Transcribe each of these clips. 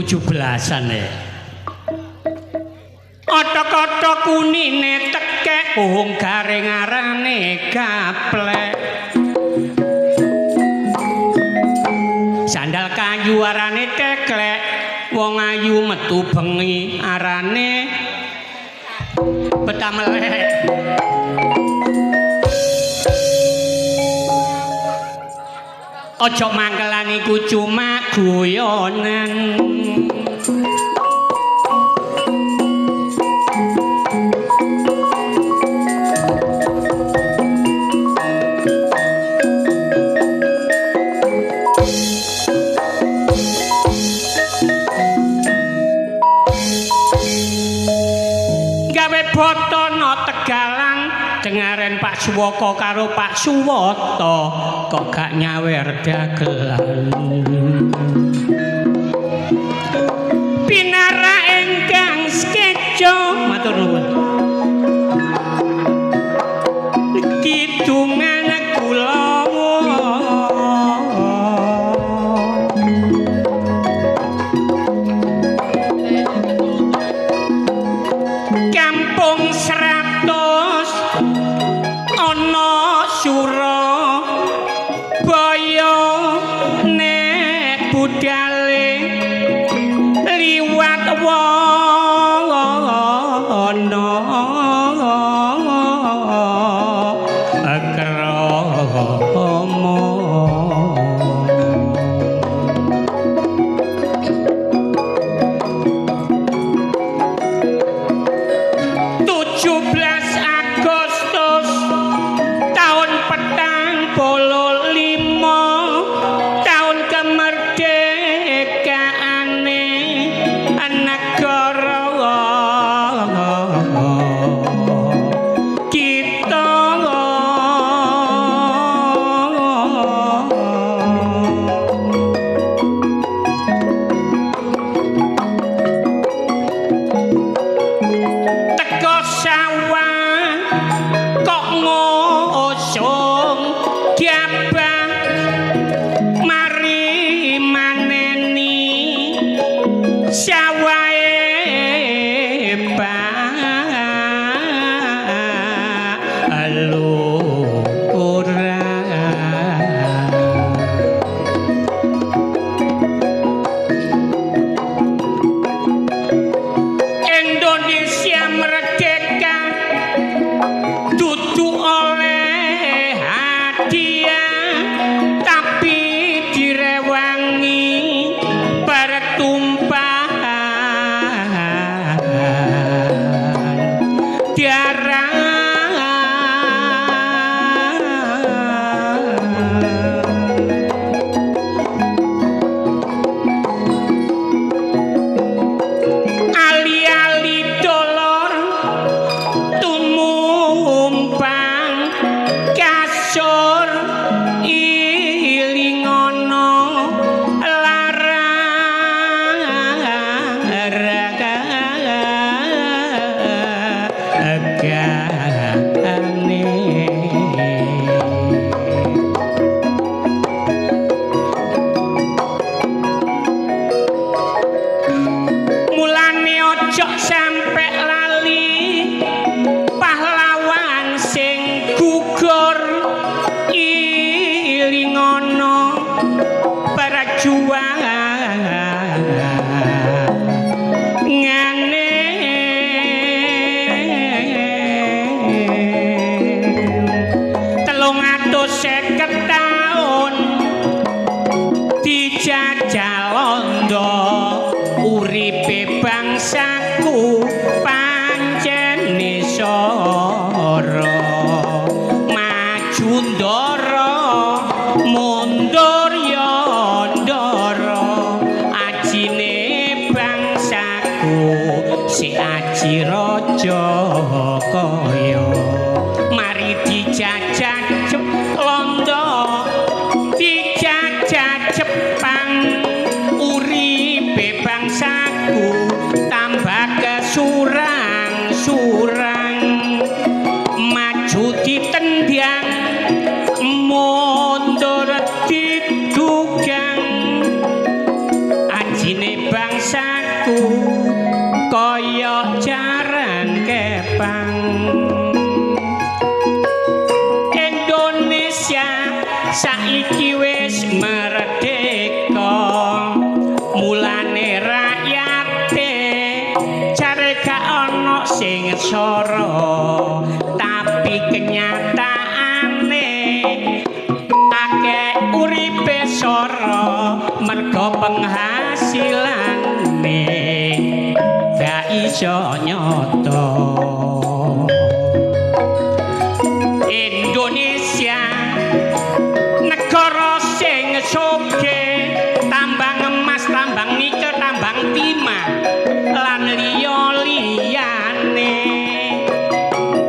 17-an ya. Otok-otok kunine tekek pohong garing arane gaplek. Sandal kayu arane teklek, wong ayu metu bengi arane betamelek. Ojo mangkelan iku cuma guyonan. Botono Tegalang dengaren Pak Suwoko karo Pak Suwoto kok gak nyawer dagelan. Pinara engkang skeco matur nuwun. Kidungan kula Maju ditendang mundur saiki wis merdeka mulane rakyate jare gak ana sing sora tapi kenyataane akeh uripe sora mergo penghasilane gak iso nyoto Indonesia negara sing sugih tambang emas tambang nikel tambang timah lan liya-liyane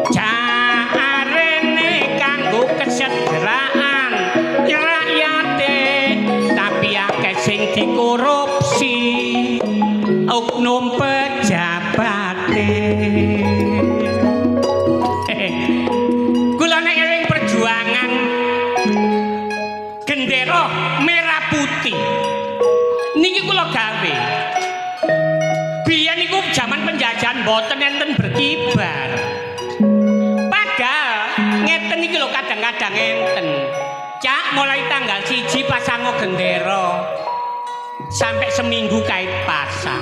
jarene kanggo kesejahteraan rakyate tapi akeh sing dikorupsi oknum pejabate kula nek eling perjuangan gendera merah putih niki kula gawe biyen niku jaman penjajahan mboten enten berkibar padahal ngeten iki lho kadang-kadang enten cak mulai tanggal 1 pasango gendera sampai seminggu kait pasang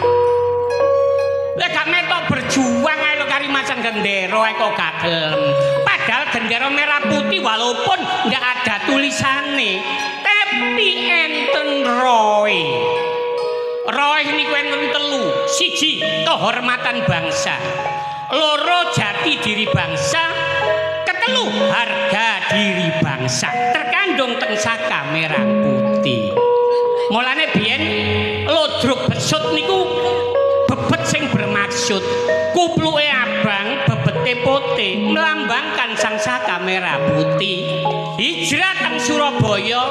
lek gak metok berjuang ae lho kari masang gendera ae kok gak gelem padahal gendera merah putih walaupun ndak ada tulisane tapi enten roy niku enten telu siji kehormatan bangsa loro jati diri bangsa ketelu harga diri bangsa terkandung teng saka merah putih mulane biyen lodruk besut niku bebet sing bermaksud kupluke abang bebete putih melambangkan sang saka merah putih hijrah teng Surabaya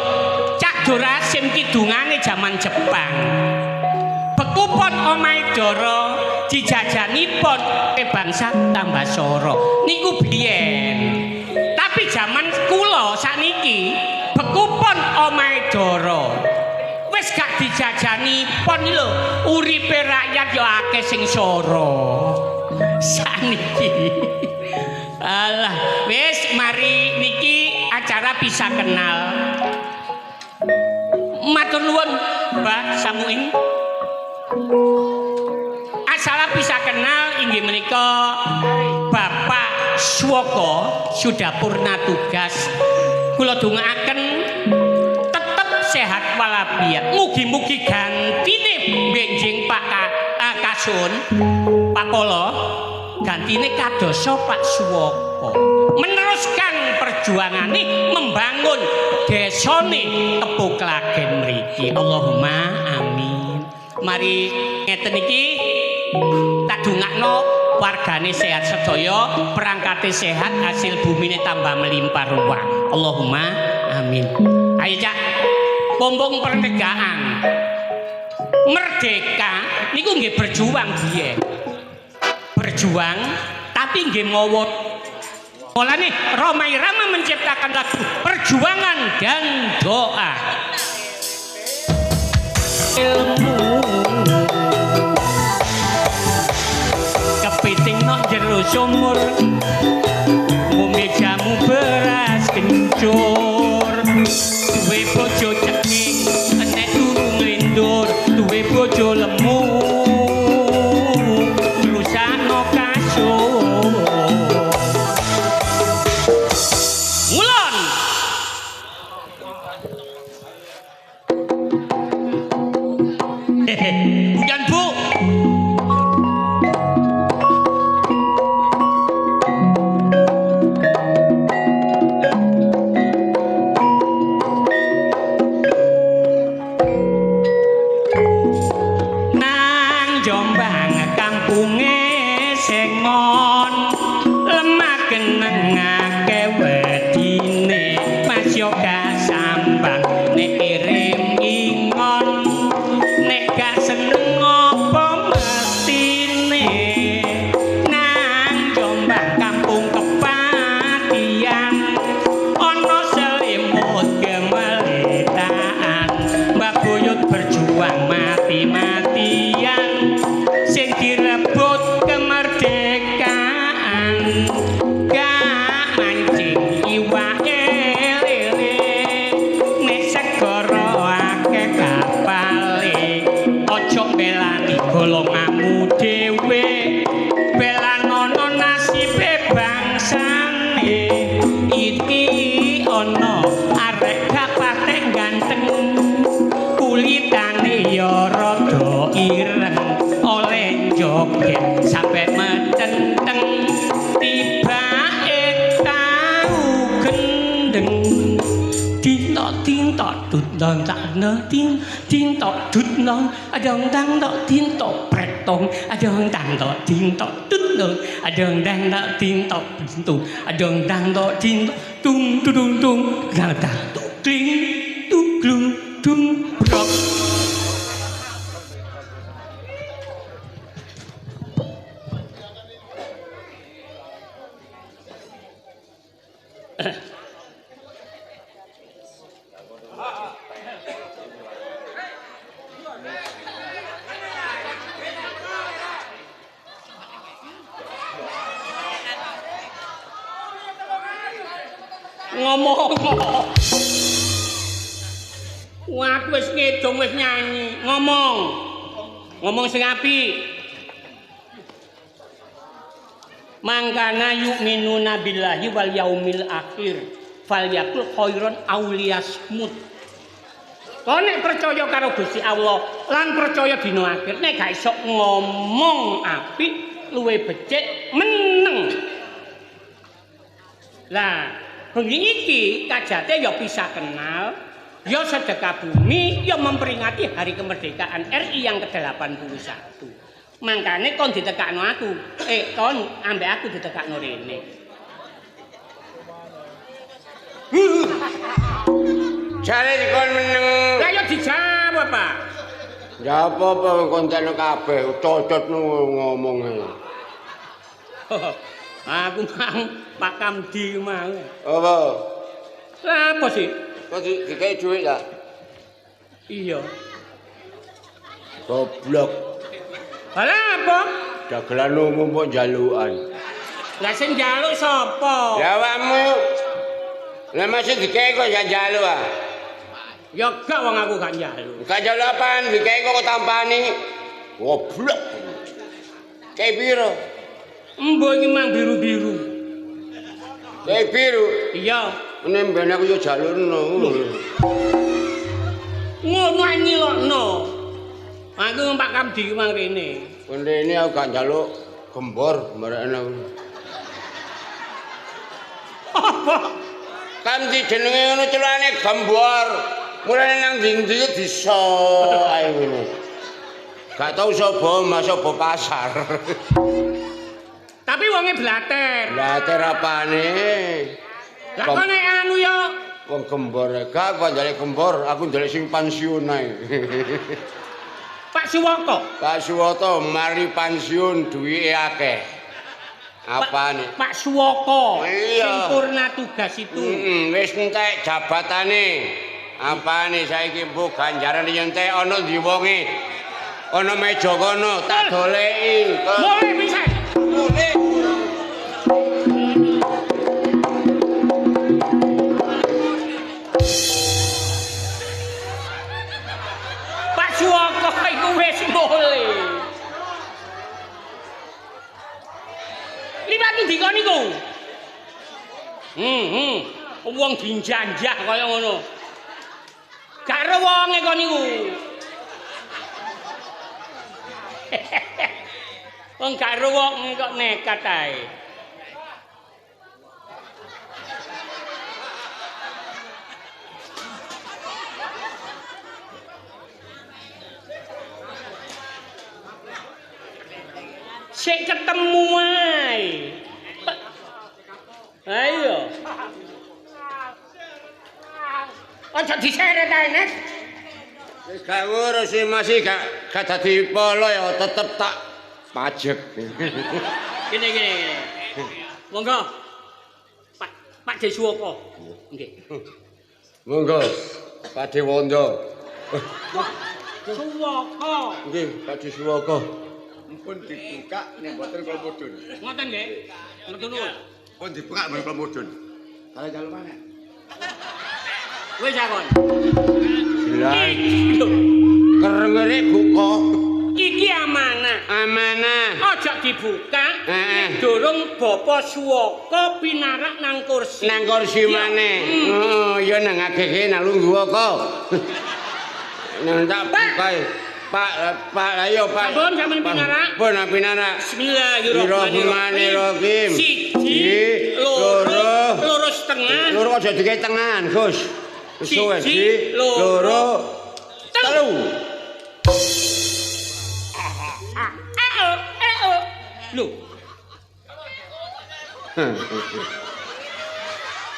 Cak Dorasim kidungane jaman Jepang bekupon omahe Dara dijajanipun bangsa tambah soro niku biyen tapi jaman kula sakniki bekupon omahe Dara wis gak dijajani pon lho uripe rakyat ya akeh sing soro saniki alah wis mari niki acara bisa kenal matur nuwun Mbah Samuing acara bisa kenal inggih menika Bapak Swoko sudah purna tugas kula dongaaken sehat walafiat mugi-mugi gantine benjing Pak Kasun Pak Kolo gantine kadoso Pak Suwoko meneruskan perjuangane membangun desane Tepu Klagen mriki Allahumma amin mari ngeten iki tak dongakno wargane sehat sedaya perangkate sehat hasil bumine tambah melimpah ruah Allahumma amin ayo Cak pompong pernegaan merdeka niku nggih berjuang biyen berjuang tapi nggih ngowot mulane Rhoma Irama menciptakan lagu perjuangan dan doa ilmu kepiting nok jero sumur ngombe jamu beras kencur duwe bojo cekik enek turu nglindur duwe bojo lemu rusano kasur ngulon hujan Bu arek gak patek ganteng kulitane ya rada ireng oleh joget sampe metenteng tibake tau gendeng tintok tut dong tak no tintok tut no adong dang tok tintok pretong adong dang tok tintok tut no adong dang tok tintok tung adong dang tok tintok tung tung tung dang dang tuk kling tuk klung tung brok ngomong wah wis ngedong wis nyanyi ngomong sing apik mangkana yu'minuna billahi wal yaumil akhir falyakul khairon aw liyasmut kok nek percaya karo Gusti Allah lan percaya dina akhir nek gak iso ngomong apik luwe becik meneng lah bengi iki kajate ya bisa kenal, ya sedekah bumi, ya memperingati hari kemerdekaan RI yang ke-81. Mangkane kon ditekakno aku. Kon ambek aku ditekakno rene. Jare dikon meneng. Lah ya dijawab, Pak. Ya apa-apa konten kabeh, cocotmu ngomong. Aku mang Pak Kamdi mau. Apa? Lah apa sih? Kok dikai dhuwit ya? Iya. Goblok. Lah apa? Dagelan umum kok njalukan. Lah sing njaluk sapa? Ya awakmu. Lah masih dikai kok ya njaluk ah. Ya gak wong aku gak njaluk. Gak njaluk apaan? Dikai kok tampani. Goblok. Kayak piro? Mbok iki mang biru-biru. Kayak biru. Iya. Nek ben aku yo jalukno. Ngono ae nyilokno. Aku Pak Kamdi mang rene. Rene aku gak njaluk gembor marekne. Apa? Kamdi jenenge ngono celane gembor. Mulane nang ndi-ndi bisa ae ngono. Gak tau sapa mas sapa pasar. Tapi wonge blater. Blater apane? Lah kok nek anu ya wong gembor gak kok njaluk gembor, aku njaluk sing pensiun ae. Pak Suwoko. Pak Suwoto mari pensiun duwike akeh. Apane? Pak Suwoko. Iya. Sing purna tugas itu. Wis entek jabatane. Apane saiki mbok ganjaran entek ana ndi wonge? Ana meja kono tak doleki. Mulai bisa. Mulai. Pak Suwoko iku wis mulai. Liwat ndi kon niku? Wong dinjanjah kaya ngono. Gak ero wonge kon niku. Wong gak ero wonge kok nekat ae. Sik ketemu ae. Ayo. Aja diseret ae, Nek. Wis gak ngurus sih masih gak dadi polo ya tetep tak pajek. Gini. Monggo. Pak Desuwoko. Nggih. Monggo Pak Dewondo. Suwoko. Nggih Pak Desuwoko. Pun dibuka nek mboten kula mudhun. Ngoten nggih. Ngoten nuwun. Pun dibuka men kula mudhun. Kalau jalu mana? Wis akon. Lah. Kerengere buka. Iki amanah. Amanah. Aja dibuka Durung Bapak Suwaka pinarak nang kursi. Nang kursi maneh. Oh, ya nang agege nang lungguh kok. Nang tak bukae. Pak, ayo Pak. Sampun sampeyan pinarak. Pun pinarak. Bismillahirrahmanirrahim. Siji, loro setengah. Loro aja dikek tengahan, Gus. Siji, loro, telu. Lho.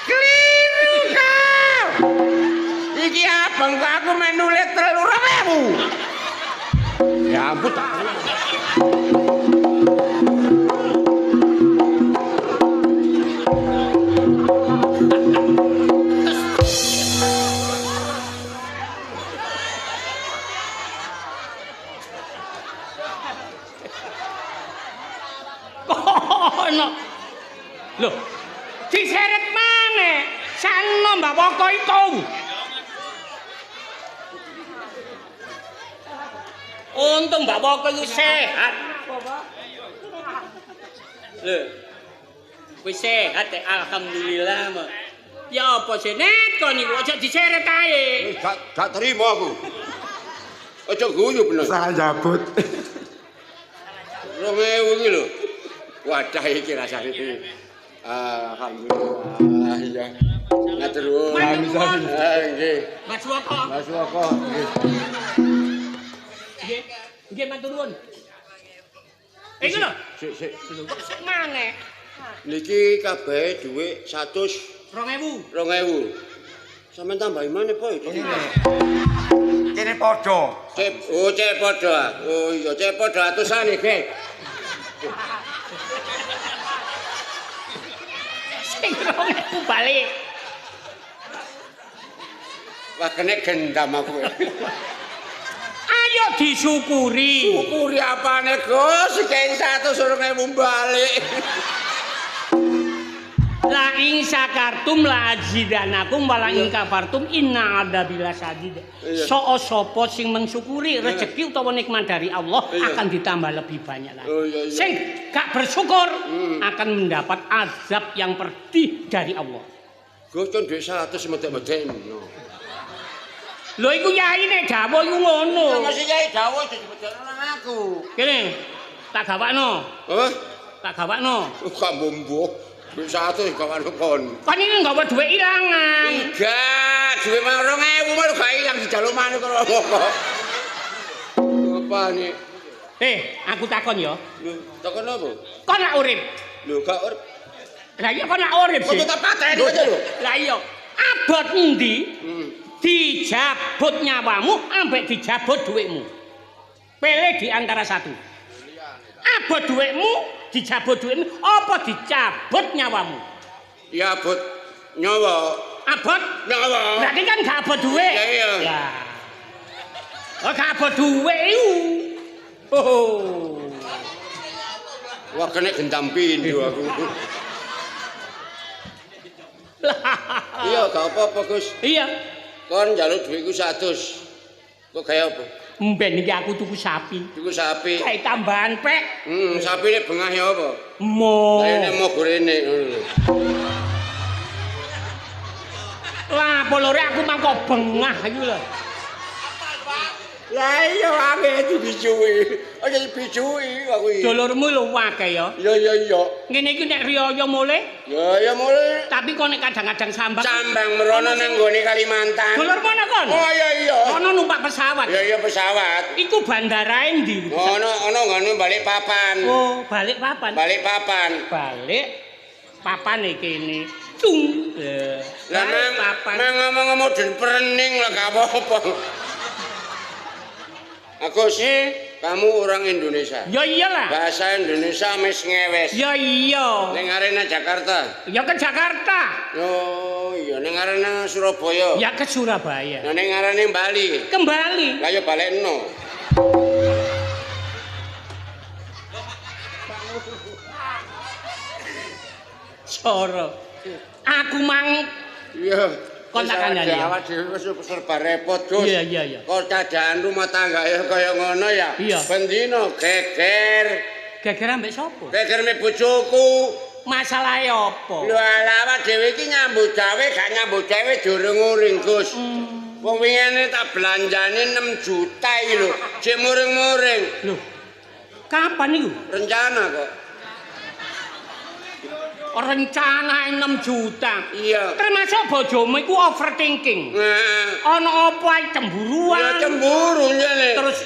Keliru kau. Iki abang kok aku main nulis 3.000. Ya ampun tak. Lho, diseret maneh. Sano Mbak Woko itu. Untung Mbak Woko itu sehat. Lho, wis sehat alhamdulillah mah. Ya apa sih nek kon niku aja diseret ae. Gak terima aku. Aja guyu bener. Salah jabut. 2.000 iki lho. Wadah iki rasane iki. Alhamdulillah ya. Ngatur nuwun. Nggih. Mas Woko. Mas Woko. Nggih. Nggih matur nuwun. Iki lho. Sik. Sik maneh. Niki kabeh dhuwit 2.000. 2.000. Sampeyan tambahi maneh, Boy. Kene padha. Cek padha. Oh iya, cek padha atusan iki. Sing 2.000 balik. Wah kene gendam aku. Ayo disyukuri. Syukuri apane, Gus? Iki 100.000 balik. La in syakartum la azidanakum wa la in kafartum inna adzabila sadid. Sapa sing mensyukuri rezeki utawa nikmat dari Allah akan ditambah lebih banyak lagi. Sing gak bersyukur akan mendapat azab yang pedih dari Allah. Gus kan dhuwit 100 medek-medek. Lho iku yai nek dawuh iku ngono. Masih yai dawuh dibedekno aku. Kene tak gawakno. Hah? Tak gawakno. Gak mbombo. Dhuwit 100 gawakno kon. Kan iki nggawa dhuwit ilangan. Enggak, dhuwit 2.000 malah gak ilang dijaluk maneh karo kok. Apa nih? Aku takon ya. Lho, takon apa? Kon nak urip. Lho, gak urip. Lah iya kon nak urip sih. Kok tak pateni aja lho. Lah iya, abot endi? Dijabut nyawamu ambek dijabut dhuwitmu. Pilih di antara satu. Abot dhuwitmu, dijabut dhuwitmu, apa dicabut nyawamu? Ya abot nyawa. Abot Nyawa. berarti kan gak abot dhuwit. Iya. Lah. Oh gak abot dhuwit iku. Oh. Wah kena gendam pindho aku. Iya, gak apa-apa, Gus. Iya. Kon njaluk dhuwitku 100. Kok kaya apa? Mben iki aku tuku sapi. Tuku sapi. Kayak tambahan pek. Sapine bengah ya apa? Mo. Kayane mau gorene ngono lho. Lah polore aku mangko bengah iki lho. Lah iya aku dibijui. Aja dibijui aku iki. Dulurmu lho akeh ya. Iya. Ngene iki nek riyaya mulih, Ya mulai tapi kok nek kadang-kadang sambang. sambang merono nang gone Kalimantan. Dulurmu ana kon? Oh iya. Ono numpak pesawat. Iya pesawat. Iku bandara endi? Ono ngene Balikpapan. Oh, balik papan. Balikpapan. Balik papan kene. Cung. Lah nang ngomong-ngomong den perening lah gak apa-apa. Agus, kamu orang Indonesia. Ya iyalah. Bahasa Indonesia mes ngewes. Ya iya. Ning arena Jakarta. Ya ke Jakarta. Oh iya, ning arena Surabaya. Ya ke Surabaya. Nah ning arena Bali. Kembali. Lah yo balekno. Soro. Aku mang Iya. Kon tak kandhani ya. Awak dhewe wis serba repot, Gus. Iya. Kok cadaan rumah tangga ya kaya ngono ya. Iya. Bendino geger, Geger ambek sapa? Geger mbek bojoku. Masalahe apa? Lho ala awak dhewe iki nyambut gawe gak nyambut gawe durung uring, Gus. Wong wingene tak belanjane 6 juta iki lho. Jek muring-muring. Lho. Kapan iku? Rencana kok. Rencana 6 juta. Iya. Termasuk bojomu iku overthinking. Heeh. Ana apa ae cemburuan. Ya cemburu jane. Terus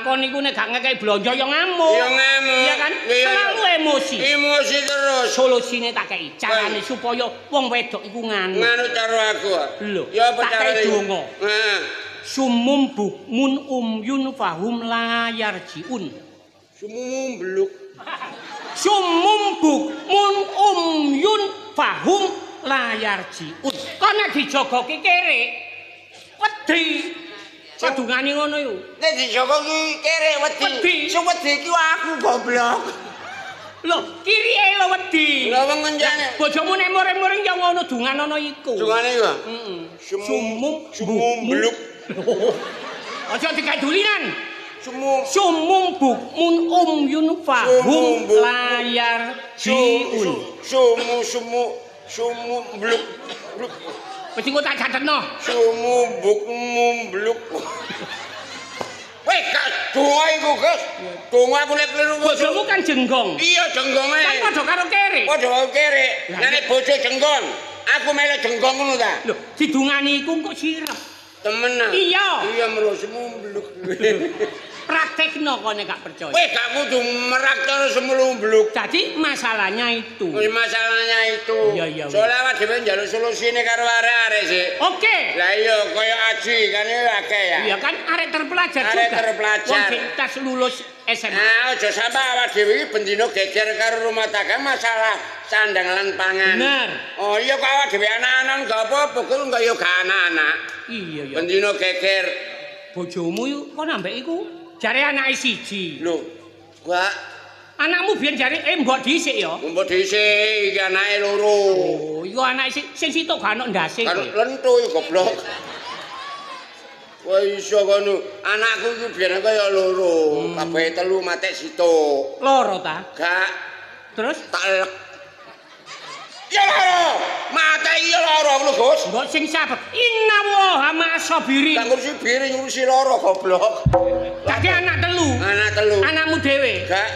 kon niku nek gak ngekeki blonjo ya ngamuk. Ya ngamuk. Iya kan? Selalu emosi. Emosi terus. Solusine tak kei carane supaya wong wedok iku nganut. Nganut karo aku. Lho, Ya apa tak carane? kei donga. Heeh. Sumum bukmun umyun fahum la yarjiun. Sumum bluk. Sumum bukmun umyun fahum la yarjiun. Kok nek dijogoke kere wedi. Sadungane ngono iku. Nek dijogo ki kere wedi. Sing wedi ki aku goblok. Lho, kirike lho wedi. Lha wong ngenjane. Bojomu nek muring-muring ya ngono dunganono iku. Dungane iku. Heeh. Sumum bluk. Aja digawe dulinan. Sumum Bukmun umyun fahum layar jiun. Sumu bluk. Bluk. Wis engko tak catetno. Sumu bukmu bluk. Weh, gak donga iku, Gus. Donga aku nek kliru. Bojomu kan jenggong. Iya, jenggonge. Kan padha karo kere. Padha karo kere. Nek bojo jenggong, aku melok jenggong ngono ta. Lho, didungani iku kok sirep. Temenan. Iya. Iya merusmu bluk. Praktekno kok nek gak percaya. Weh, gak kudu merak cara semulu bluk. Jadi masalahnya itu. Masalahnya itu. Iya. Soalnya awak dhewe njaluk solusine karo arek-arek sih. Oke. Lah iya kaya Aji kan akeh ya. Iya kan arek terpelajar juga. Arek terpelajar. Wong sing tas lulus SMA. Nah, aja sampe awak dhewe iki bendina geger karo rumah tangga masalah sandang lan pangan. Bener. Oh iya kok awak dhewe anak-anak gak apa-apa kok enggak ya gak anak-anak. Iya ya. Bendina geger. Bojomu iku kok nambah iku jare anake siji. Lho, gua Anakmu biyen jare mbok dhisik ya. mbok dhisik iki anake loro. Oh, iku anake sing sitok gak ono ndase Kan kowe. lentu iki goblok. Wah iso kono. Anakku iki biyen kaya loro, kabeh telu matek sitok. Loro ta? Gak Terus tak lek. Ya loro. Mate iya loro lho, Gus. mbok sing sabar. Inna wa ma'asabirin. Gak ngurusi biri ngurusi loro goblok. Dadi anak telu. Anak telu. Anakmu dhewe. Gak.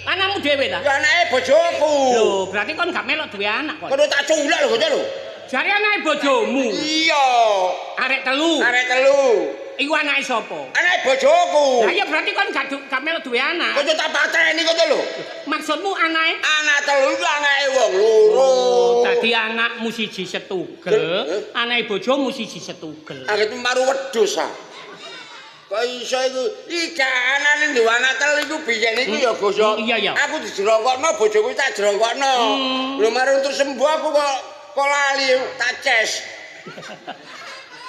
Anakmu dhewe ta? Ya anake bojoku. Lho, berarti kon gak melok duwe anak kon. Kono tak culak lho, Gus lho. Jare anake bojomu. Iya. Arek telu. Arek telu. Iku anake sapa? Anake bojoku. Lah iya berarti kon gak melok duwe anak. Kono tak pateni kono lho. Maksudmu anake Anak telu iki anake wong loro. Oh, dadi anakmu siji setugel, anake bojomu siji setugel. Aku maru wedhus ah. Kok iso iku iki anane duwe anak telu iku biyen iku ya Gus. Iya. Aku dijerongkokno bojoku tak jerongkokno. Lho mari untuk sembuh aku kok lali tak ces.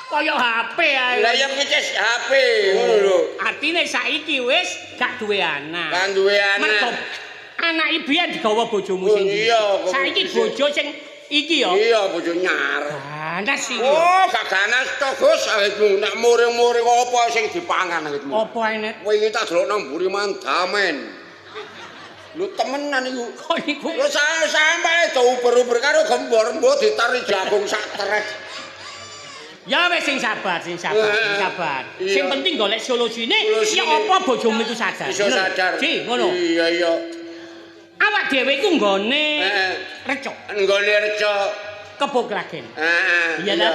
Kaya HP ae. Lah ya ngeces HP ngono lho. Artine saiki wis gak duwe anak. Kan duwe Mergo anak. anake biyen digawa bojomu Oh, sing. iya, kok Saiki bisa. bojo sing iki ya. Iya bojo nyar. Ganas iki. Oh, gak ganas to Gus, awakmu nek muring-muring apa sing dipangan awakmu. Apa ae net? Wingi tak delok nang mburi mandamen. Lho temenan iku. Kok niku Lho sampe do uber-uber karo gembor mbok ditari jagung sak trek. ya wis sing sabar. Sing Iya. penting golek solusine Solusine. ya apa bojomu iku sadar. Iso sadar. Ji, ngono. Iya. Awak dhewe iku nggone Heeh. reco, Nggone reca. Kebo Klagen. Heeh. Iya ta?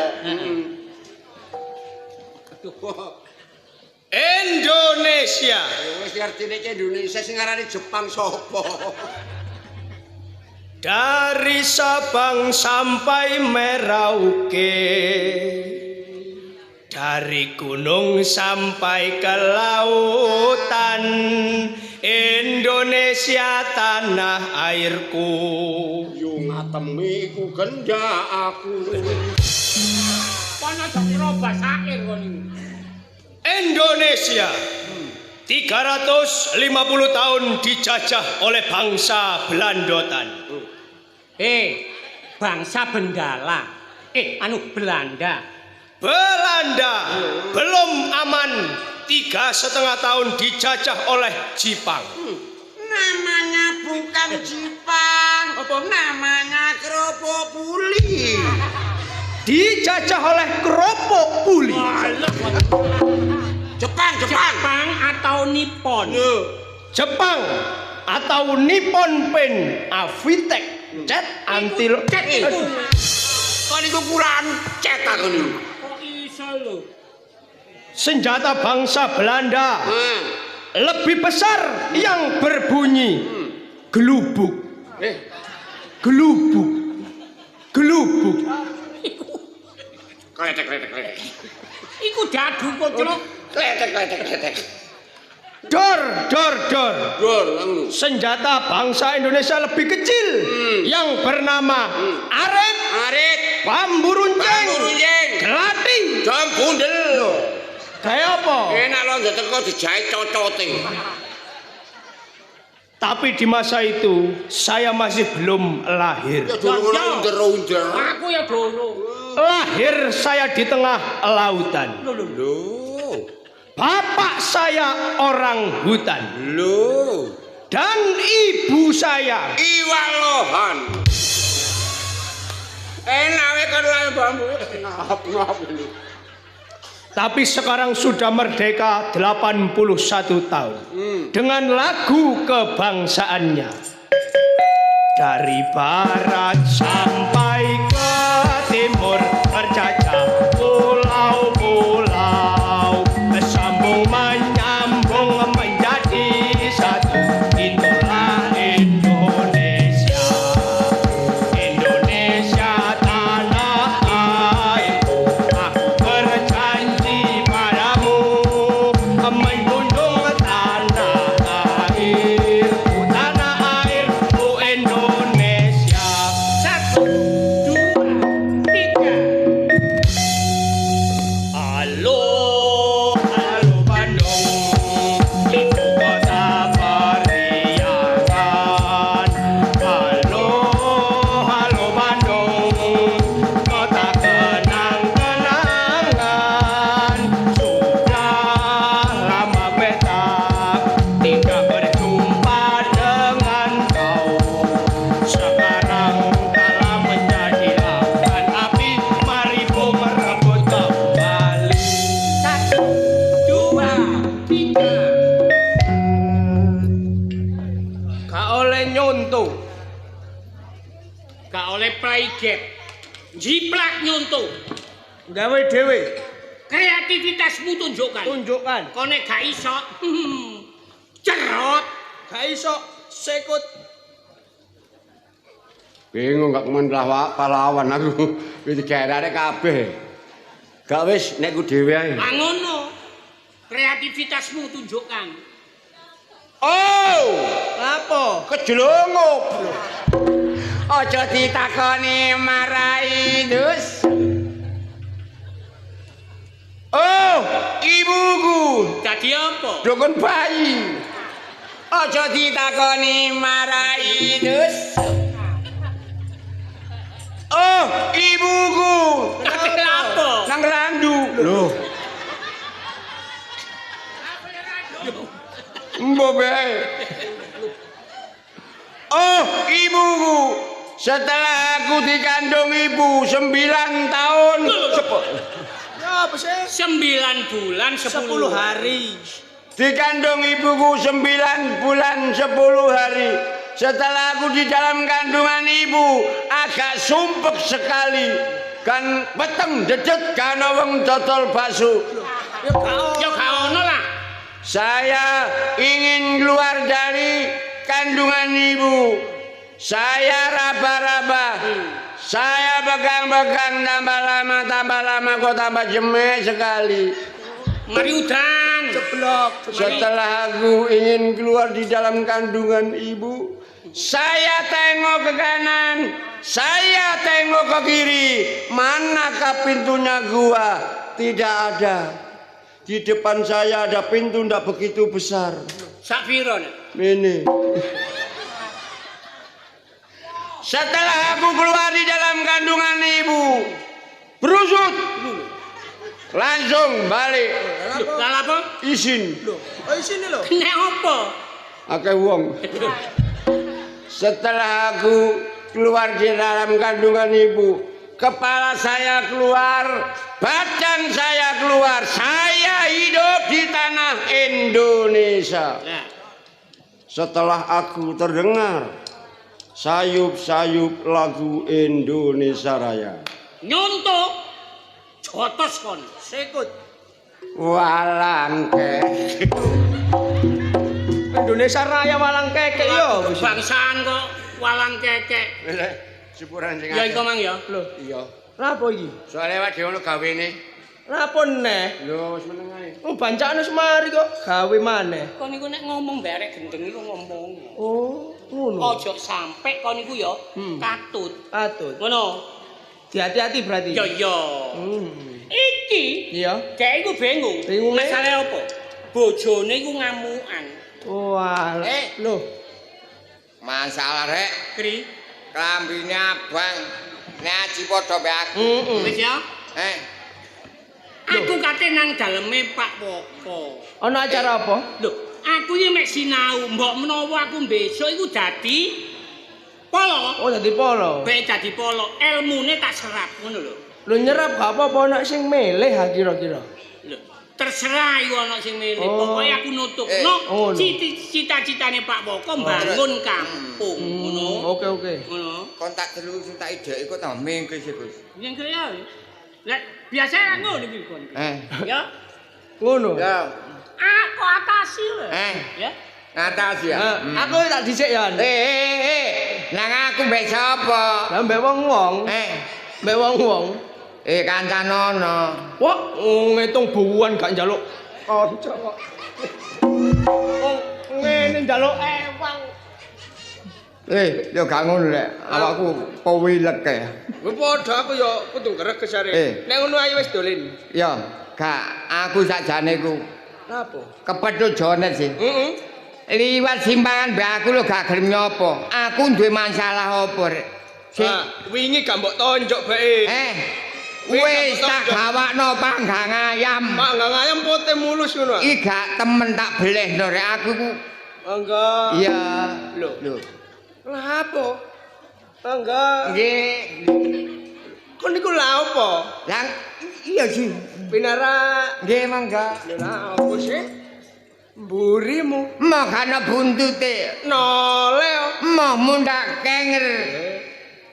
Indonesia. Wis ngerti nek Indonesia sing ngarani Jepang sapa? Dari Sabang sampai Merauke, dari gunung sampai ke lautan, Indonesia tanah airku. Yo ngatemi iku gendak aku. Kono aja kira basair kon niku. Indonesia 350 tahun dijajah oleh bangsa Belandotan. Bangsa Bendala. Belanda. Belanda belum aman 3,5 tahun dijajah oleh Jepang. Namanya bukan Jepang. Apa namanya kerupuk puli? Dijajah oleh keropok puli. Jepang atau Nippon? Jepang atau Nippon Paint Avitek cat anti Cat itu. kok niku kurang cetak niku. Kok iso lho? senjata bangsa Belanda lebih besar yang berbunyi gelubuk. Gelubuk. Gelubuk. Kletek. Iku dadu kok, Cuk. Kletek. Dor. Dor, ngono. Senjata bangsa Indonesia lebih kecil yang bernama arit, bambu runcing, gelati, Jam bundel. kayak apa? Enak lho njot teko dijahit cocote. Tapi di masa itu saya masih belum lahir. Ya durung under. Aku ya dulu. Lahir saya di tengah lautan. Lho. Bapak saya orang hutan Lho. dan ibu saya Iwak lohan. Enak wae kan lah bambu. Ngap ini. tapi sekarang sudah merdeka 81 tahun dengan lagu kebangsaannya. Dari barat sampai ke timur terjajah pulau-pulau, sambung menyambung menjadi satu. Itulah Indonesia, Indonesia tanah airku. Aku berjanji padamu menjunjung tanah airku, tanah airku Indonesia. 1, 2, 3. Halo Bandung, ibu kota periangan. Halo Bandung, kota kenang-kenangan. Sudah lama beta tidak berjumpa dengan kau. Sekarang telah menjadi lautan api, mari ku merebut kembali. 1, 2, 3. Gak oleh nyontoh, Gak oleh play gap. Jiplak nyontoh. gawe dhewe, Kreativitasmu tunjukkan. tunjukkan. Kau nek gak iso, cerot. Gak iso sekut. Bingung gak kemen pahlawan aku. Wis digarane kabeh. Gak wis nek ku dhewe ae. Ngono. Kreativitasmu tunjukkan. Oh, Apa? kejelungup. Aja ditakoni marai dus. Oh, ibuku. Jadi apa? Dukun bayi. Aja ditakoni marai dus. Oh, ibuku. Tapi apa? Nang randu. Loh. Mbok bae. Oh, ibuku. Setelah aku dikandung ibu 9 tahun. Ya apa sih? 9 bulan 10 hari. Dikandung ibuku 9 bulan 10 hari. Setelah aku di dalam kandungan ibu agak sumpek sekali. Kan peteng dedet kan wong dodol bakso. Ya gak ono lah. Saya ingin keluar dari kandungan ibu. Saya raba-raba. Saya pegang-pegang tambah lama kok tambah jemek sekali. Mari udan. Ceblok. Setelah aku ingin keluar di dalam kandungan ibu, saya tengok ke kanan, saya tengok ke kiri. Manakah pintunya gua? Tidak ada. Di depan saya ada pintu tidak begitu besar. Sapiron. Ini. Setelah aku keluar di dalam kandungan ibu, berusut, langsung balik. Lah apa? Izin. Oh sini loh. Nek apa? akeh wong. Setelah aku keluar di dalam kandungan ibu, kepala saya keluar, badan saya keluar, saya hidup di tanah Indonesia. Setelah aku terdengar sayup-sayup lagu Indonesia Raya. Nyontok jotos kon sekut Walang kek. Indonesia Raya walang kekek yo. bangsaan kok walang kekek. Sepuran sing Ya iku mang ya. Lho, iya. lha apa iki? Soale awake dhewe ono gawene. Lha apa neh? Lho wis meneng ae. Bancaan wis mari kok gawe maneh. Kon niku nek ngomong barek gendeng iku ngomong. Oh, ngono. Ojo sampe kon niku ya katut. Atut. Ngono. Hati-hati berarti. Ya ya. Iki Iya. dhek iku bingung. Bingunge? Masalahe apa? Bojone iku ngamukan. Wah, lho. Masalah rek, Kri. klambine abang. Ngaji padha be aku. Wis ya. Aku kate nang daleme Pak Woko. Ana acara apa? Lho, aku iki mek sinau, mbok menawa aku besok iku dadi polo. Oh, dadi polo. Bae dadi polo, elmune tak serap ngono lho. Lho nyerap gak apa-apa ana sing milih ha kira-kira. Lho, terserah iku ana sing milih. Pokoke aku nutukno cita-citane Pak Woko mbangun kampung ngono. Oke. Ngono. Kontak telu sing tak ideki kok ta mengke sih, Gus. Yen kaya lek biasa ngono iki kon. Ya. Ngono. Ya. Aku atasi lho. Ya. Ngatas ya. Aku tak dhisik ya. Nang aku mbek sapa? Lah mbek wong-wong. Mbek wong-wong. Kancanono. Wah, ngitung buwan gak njaluk kanca kok. Ngene njaluk ewang. Yo gak ngono rek. Awakku pewilek kae. Kuwi padha aku ya kudu greg kesare. Nek ngono ae wis dolen. Yo, gak aku sakjane ku Napa? kepethuk jonet sih. Liwat simpangan mbak aku lho gak gelem nyopo. Aku duwe masalah apa rek? Wingi gak mbok tonjok bae. Wis tak gawakno panggang ayam. Panggang ayam pote mulus ngono. Iki gak temen tak belehno rek aku ku. Enggak. Iya. Lho. Lah apa? Enggak. Nggih. Kon niku lha apa? Lah iya sih. Pinara. Nggih mangga. Lah apa sih? Mburimu. Makana buntute. Nole. Mau mundak kenger.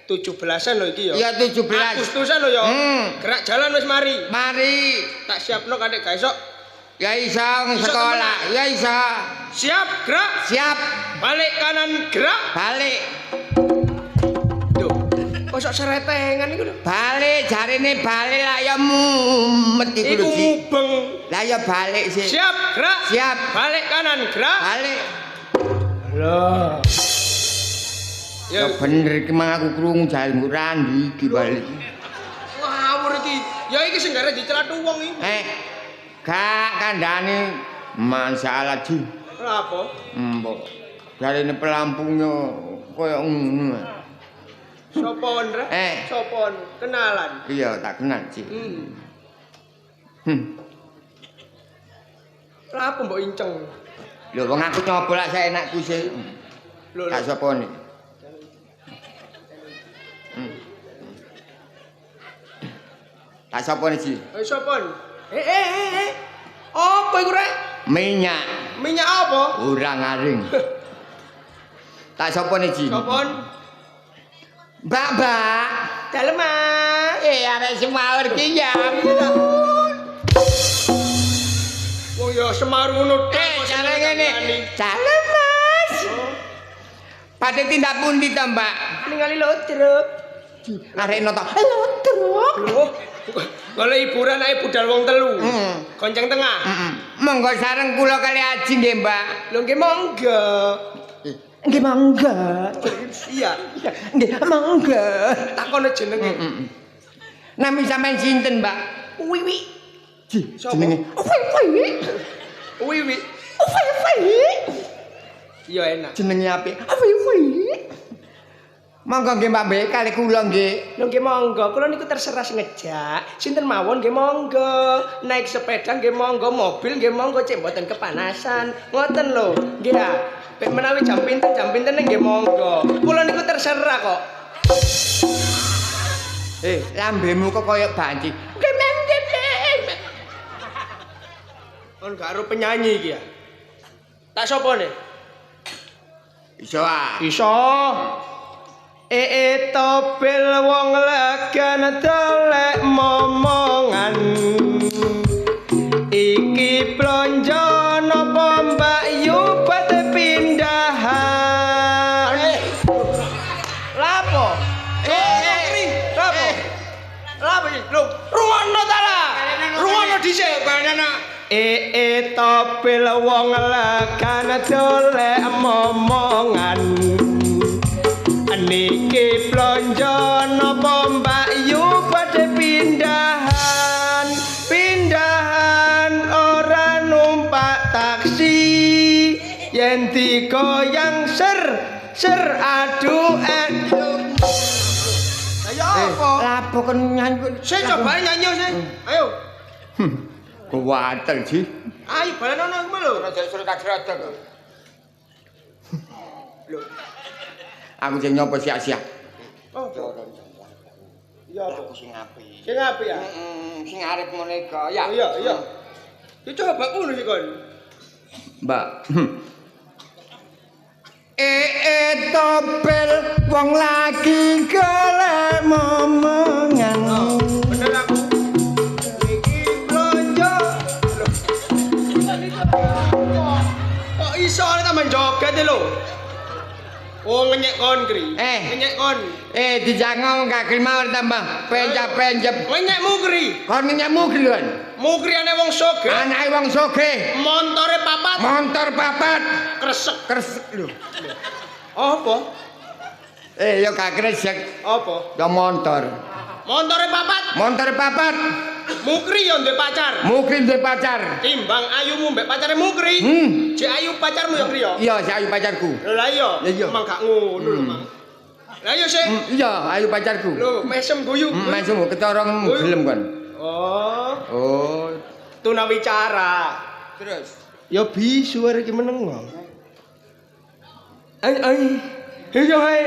17-an lho iki ya. Iya 17. Agustusan lho ya. Gerak jalan wis mari. Mari. Tak siapno kadek gak esok. Ya iso sekolah. Ya iso. Siap, gerak. Siap. Balik kanan, gerak. Balik. Duh. Kosok seretengan iku lho. Balik jarine balik lah ya mumet iku Iku lho sih. mubeng. Lah ya balik sih. Siap, gerak. Siap. Balik kanan, gerak. Balik. Lah. Ya bener iki mang aku krungu jalan randi iki balik. Ngawur iki. Ya iki sing gara dicelathu wong iki. Gak kandhane masalah ji. Lha apa? Mbok. Jarine pelampungnya koyo ngono. Sopo Ndra? Sopo? Kenalan. Iya, tak kenal sih. Lha apa mbok inceng? Lho wong aku nyoba lak saenakku sih. Lho. Tak sapa nih. Tak sapa nih sih. Sopo? Apa iku rek? Minyak. Minyak apa? Urang aring. Tak sapa nih sih. Sopo? Mbak. Dalem Mas. Arek semawur ki ya. Wong ya Semar ngono tok. Cara ngene. Dalem Mas. Pada tindak pundi to, Mbak? Ningali lotruk. Arek noto. Lotruk. Loh. Golek hiburan ae budal wong telu. Gonceng tengah. Monggo sareng kula kali aji nggih, Mbak. Lho nggih monggo. Nggih monggo. Iya. Nggih monggo. Takono jenenge. Nami sampean sinten, Mbak? Wiwi. Jenenge. Wiwi. Wiwi. Iya enak. Jenenge apik. Wiwi. Monggo nggih Mbak Be, kali kula nggih. Lho nggih monggo, kula niku terserah sing ngejak. Sinten mawon nggih monggo. Naik sepeda nggih monggo, mobil nggih monggo, cek mboten kepanasan. Ngoten lho. Nggih ya. Pek menawi jam pinten nggih monggo. Kula niku terserah kok. Lambemu kok koyo banci. Kon gak arep penyanyi iki ya. Tak sapa ne? Iso ah. Iso. Topel wong legan telek momongan. Iki blonjo napa Mbak Yu pate pindahan. Lapo? Lapo? Lapo iki? Lho, rungono ta lah. Rungono dhisik banana. Topel wong legan telek momongan. Niki blonjo napa Mbak Yu padhe pindahan ora numpak taksi yen digoyang ser aduh ayo apa Lapo kon nyanyi. saya coba nyanyi sih ayo Kuwatel sih. ayo balanono kuwi lho Suruh tak serodok. Aku sing nyoba sia-sia. oh iya apa Sing apik. sing apik ya Sing arep ngene kok. Ya. iya ya coba ngono sih kon Mbak. Topel wong lagi golek momongan. bener aku iki blonjo kok iso tambah joget lho oh ngenyek kon kri ngenyek kon Dijangong kaki mawar tambah pencap-pencap. ngenyek mukri Kon nyenyek mugri kan? mukri ane wong soge Anake wong sugih. montore papat Montor papat. kresek Lho. apa Ya gak kresek. apa Ya motor. montore papat Montor papat. mukri yo ndek pacar Mugri duwe pacar. timbang ayumu mbek pacare mukri jek ayu pacarmu yo kri yo Iya, si ayu pacarku. lah iya Ya iya. emang gak ngono lho mang lah iya sih Iya, ayu pacarku. lho mesem guyu Masuk kecorong gelem kan. oh tunawicara Terus. ya bisu arek iki meneng ai iya hai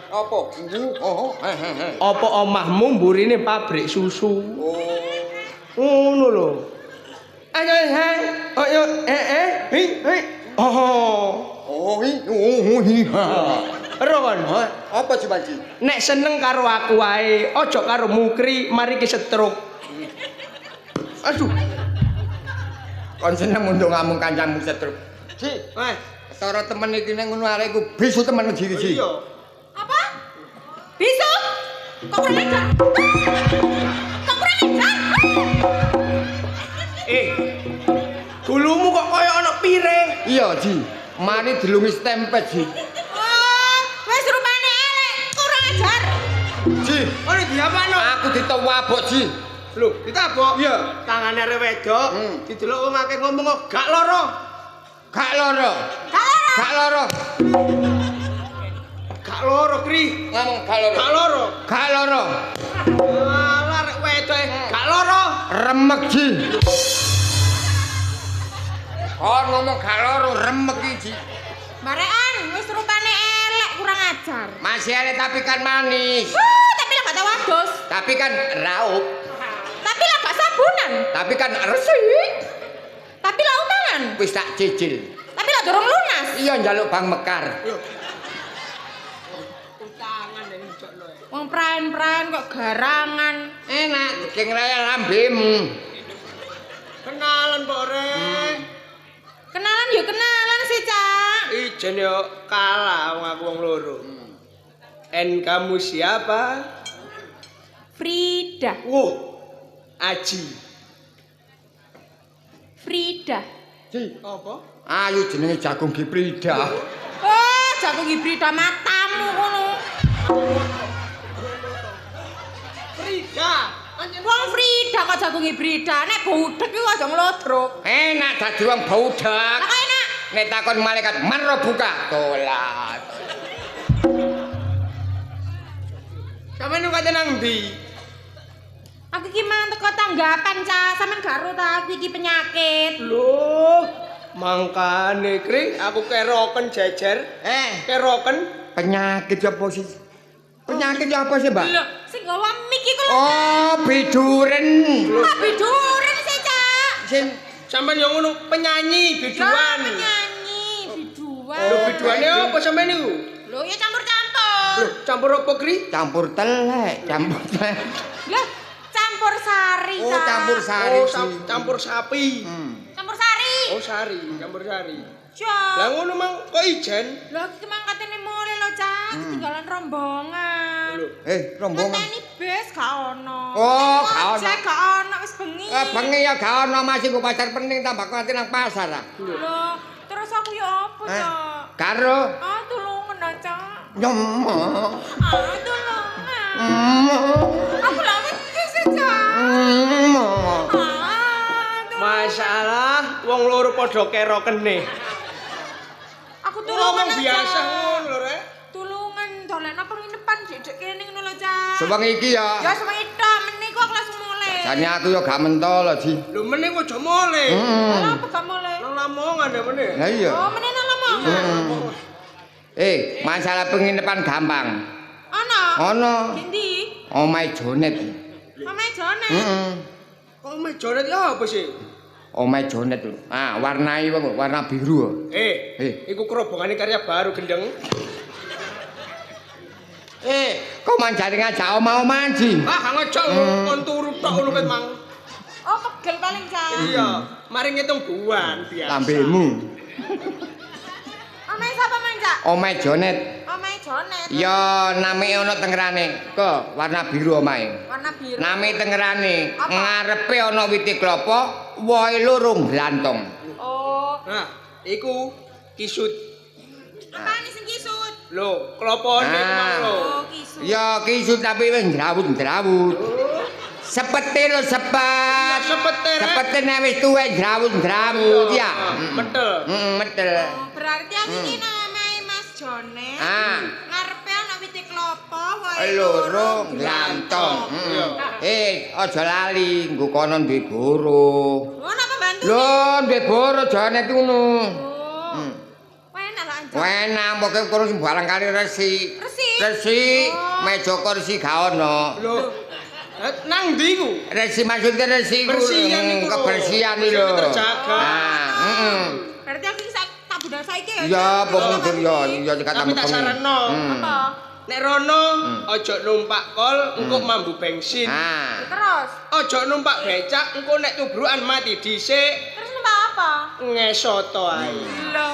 Apa? apa omahmu mburine pabrik susu ngono lho ayo hai ayo ero kon Apa sih Panci? nek seneng karo aku wae aja karo mukri mari ki setruk aduh Kon seneng undung ngamung kancamu setruk. si Cara temen iki ning ngono arekku bisu temen diri sih. iya Apa? Bisu? Kok kurang ajar? Kok kurang ajar? dulumu kok kaya ana piring Iya, Ji. Mari dilungi stempet, Ji. Oh, wis rupane elek, kurang ajar. Ji, ora diapano aku ditewabok, Ji. lho ditabok Iya. tangane arek wedok didelok wong akeh ngomong gak lara Gak loro. Kalau Gak loro. gak lara kri Ngomong gak loro. gak lara Gak loro. alah arek wedok gak lara Remek, Ji. Kon ngomong gak loro, remek iki, Ji. Marekan, wis rupane elek, kurang ajar. Masih elek tapi kan manis. Tapi lah gak tau adus. Tapi kan raup. Tapi lah gak sabunan. Tapi kan resik. Tapi lah utangan. Wis tak cicil. Tapi lah dorong lunas. Iya njaluk Bang Mekar. utangan nek njokno Wong praen-praen kok garangan. Enak, geng raya lambemu. kenalan Mbok Re Kenalan ya kenalan sih, Cak. ijen yo kalah wong aku wong loro kamu siapa Frida. Aji Frida. Ji, apa ayo jenenge Jagung Giprida. Oh, jagung hibrida matamu ngono. Frida Wong Frida kok jagung hibrida, nek budek iku aja nglodrok. Enak dadi wong Lah budak. kok enak. Nek takon malaikat marro buka tolak. Sampeyan nu kate nang ndi? Aku iki mang teko tanggapan, Cak. Sampeyan gak ro ta aku iki penyakit. Loh, mangkane Kring aku keroken jejer. Keroken Penyakit apa sih? Penyakit apa sih, Mbak? Lho, sing gawa mik iku lho. Oh, biduren. Biduren sih, Cak. Sing sampeyan yo ngono penyanyi biduan. Lah, penyanyi biduan. Lho biduane apa sampeyan niku? Lho, ya campur-campur. Loh, campur apa Kri? campur telek, campur telek. Lah, campur sari, Oh, Cak. campur sari. Oh, sih. campur sapi. Campur sari. Oh, sari, campur sari. Cak. Lah ngono mang kok ijen? Lho, iki mang katene mulai lho, Cak. Ketinggalan rombongan. Lho, Rombongan. Ngenteni bis gak ono. Oh, gak ono. Ojek gak ono wis bengi. Bengi ya gak ono masih go pasar pening tambah nanti nang pasar ah. Lho, terus aku ya apa, Cak? Karo Ah, tulungan ah, Cak. nyomo. Ah, tulungan. Aku lak wis Cak. Ah, tulungan. masalah wong loro padha kerokene. Aku tulungan Ngomong aja. biasa ngono lho, Rek. Tulungan dolen apa nginepan sik kene ngono lho, Cak. Sebang iki ya. Ya sewengi tok meneh ku aku langsung mulai. Jane aku ya gak mentol Ji. Lho meneh kok aja mole. Lah apa gak mulai? Nang Lamongan ya meneh. Lah iya. Oh, meneh nang Lamongan. Masalah penginapan gampang. Ono. Ono. Endi? Omahe Jonet. Mamae Jone. Kok mejonet ya apa sih? Omahe Jonet lho. Ah, warnai wong warna biru. Iku kerobongane karya baru gendeng. Kok manjane ngajak omah-omahan Ji? Ah, gak ngejak kon turu tok ngono ket mang. Oh, pegel paling, Cak. Iya, mari ngitung buan biasa. Lambemu. Omae sapa, Mang, Cak? Omahe Jonet. Omae Jonet. Ya name ono tengerane. Kok warna biru omahe. Warna biru. Name tengerane. Apa? Ngarepe ana witi klapa, wohe loro glantong. Oh, Nah, iku kisut. apaan sing kisut? Lho, klopone iku mang lho. Oh, kisut. Ya kisut tapi wis njrawut-njrawut. Sepete lho sepet. Sepete, Rek. Sepete nek wis tuwek njrawut-njrawut ya. Metel. Metel. Oh, berarti aku iki omae Mas Jonet. Ah. Ngarepe ana witi klapa, wae Loro glantong. Aja lali nggo kono duwe boro. Oh, napa bantu? Lho, duwe boro Jonet ngono. Oh. Enak lah, Cak. Enak pokoke kono sing barang kali resi. Resi? Resi, Oh. meja kursi gak ono. Lho. Nang ndi ku? Resi maksudnya resi Bersihan iku lho. kebersihan iki lho. Bersihan terjaga. Berarti aku iki tak budal saiki ya. Ya, Cak? pokoknya ya kata Tapi tak saranno. Apa? Nek rono aja numpak kol engko mambu bensin. Ah. Terus? Aja numpak becak engko nek tubrukan mati dhisik Terus numpak apa? ngesoto ae. Lho.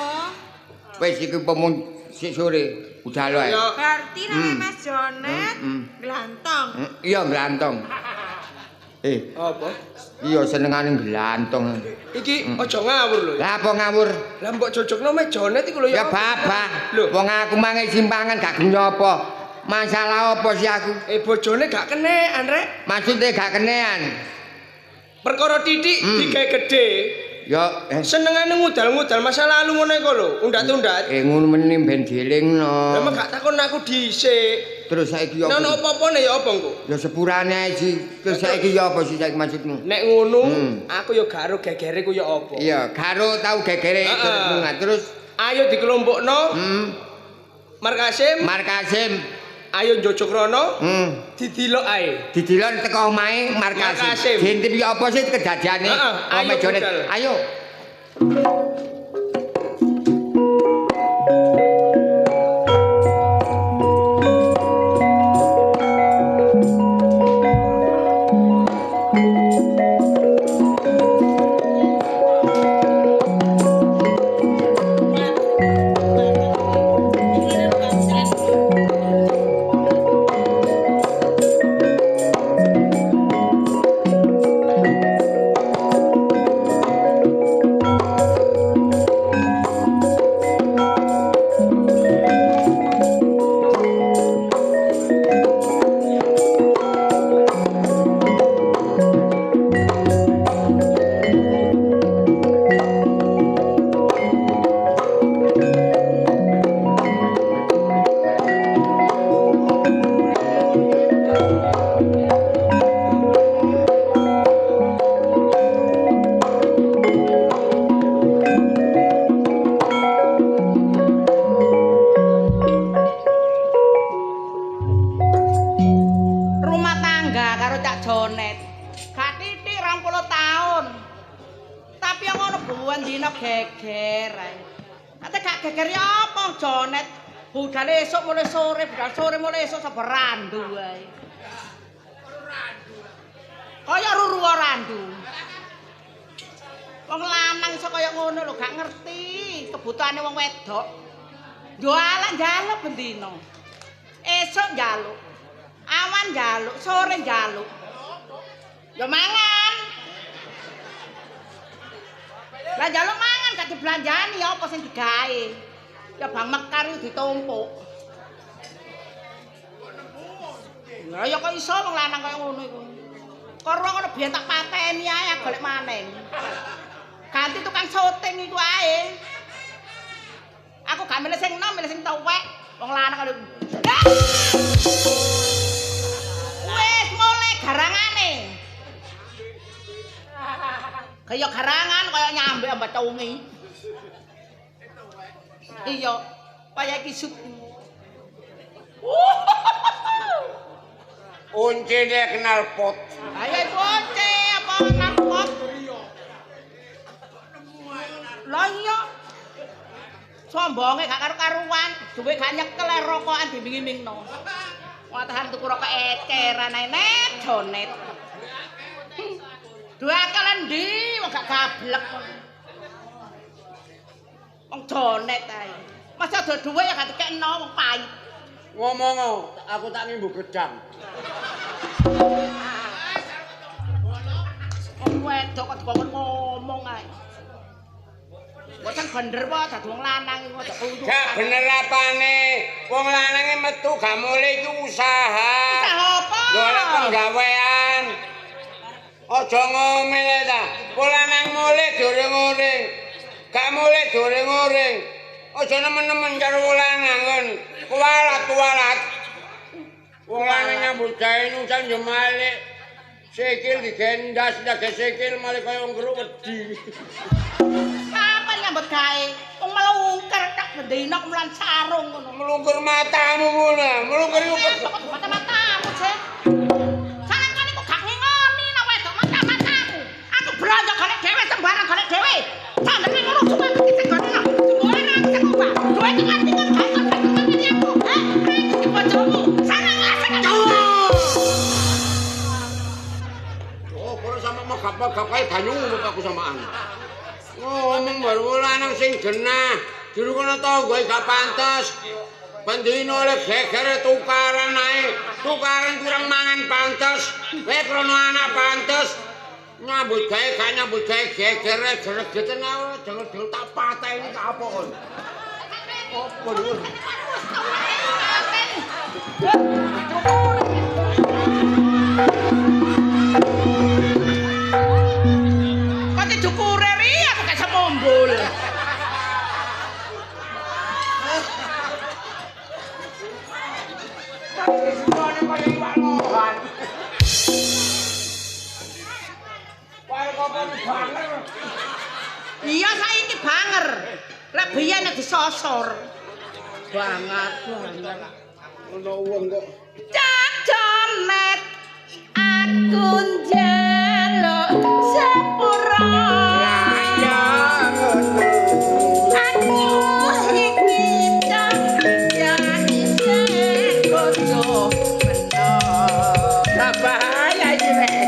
Wis iki pemun sik sore budal wae. Ya, Berarti namanya Mas Jonet glantong. Iya glantong. apa? Iya senengane glantong. Iki aja ngawur lho. Lah apa ngawur? Lah mbok jojokno mejonet iku lho Ya ya. babah. Lho. Wong aku mangi simpangan gak gelem apa. Masalah apa sih aku? Bojone gak kenean, Rek. Maksudnya gak kenean. Perkara titik digawe gedhe. Ya Senengane ngudal-ngudal masa lalu ngono iku lho, undat-undat. ngono meneh ben dielingno. Lah mek gak takon aku dhisik. Terus saiki ya Nek apa? ono apa-apane ya apa engko? Ya sepurane ae sih. Terus saiki ya apa sih saiki maksudmu? Nek ngono, aku ya garo gegere ku ya apa. Iya, karo tau gegere terus Ayo dikelompokno. Markasim, Markasim ayo njojok rono, didilok ae. didilon teko omahe Markasim. Markasim. Dintip ya apa sih kedadiane? Ayo, Jonet. budal. Ayo. jonet. Gak titik 20 tahun. Tapi yang ngono buwan dina geger ae. Ate gak geger ya apa jonet. Budal esuk mulai sore, budal sore mulai esuk sabar randu ae. Kaya ruru randu. Wong lanang iso kaya ngono lho gak ngerti kebutuhane wong wedok. Jualan njaluk bendina. Esuk njaluk. Awan njaluk, sore njaluk. Ya mangan. Lah njaluk mangan gak dibelanjani ya apa sing digawe. Ya bang mekar iki ditumpuk. Lah ya kok iso wong lanang kaya ngono iku. Karo ngono biyen tak pateni ae golek maneng. Ganti tukang syuting iku ae. Aku gak milih sing enom, milih sing tuwek. Wong lanang karo. Wis mulai garangane. Kaya garangan kaya nyambe ambak cumi. Iya, kaya iki sut. Unci dia kenal pot. Ayo kunci apa kenal pot? Lah iya. Sombonge gak karu-karuan, duwe gak nyekel rokokan dimingi-mingno. Watahan tuku rokok eceran ae net jonet. Duwe akal endi wong gak gablek. Wong jonet ae. Masa do duwe ya gak dikekno wong pahit. Ngomong aku tak ngimbu gedang. Wong wedok kok dikon ngomong ae. Boten bener wae dadi wong lanang iku aja kudu. Gak bener apane. Wong lanange metu gak mulai iki usaha. Usaha apa? Golek penggawean. Aja ngomel ta. Wong lanang mulai goreng-goreng. Gak mulai goreng-goreng. Aja nemen-nemen karo wong lanang kon. Kuwalat-kuwalat. Wong lanang nyambut gawe nusan yo malik. Sikil digendas, ndak sikil malik kaya wong geruk wedi. Nyambut gawe wong melungker tak bendina mulan sarung ngono. Melungkur matamu ngono, melungkur mata-matamu sih. Sareng kan iku gak ngingoni nek wedok mata-matamu. Aku blonjo golek dhewe sembarang golek dhewe. Sandene ngono cuma iki gono. Semua ora bisa ngubah. Duwe tekan tinggal ganteng ngene aku. Iki bojomu. Sareng asik. Oh, kalau sama megap-megap kae banyu aku samaan. Ngomong baru lanang sing genah, juru kono tangga gak pantes. Bendina oleh geger tukaran ae. Tukaran kurang mangan pantes. Kowe krono anak pantes. Nyambut gawe gak nyambut gawe gegere gregeten ae jengel tak pateni tak apa kon. Apa lho? Kok dukure ri aku gak semombol. Iya saiki banger. Lek biyen nek disosor. Banget. Ono wong kok Cak jonet aku njaluk sepura. Aku iki cak jani sekojo menor. gak bahaya iki rek.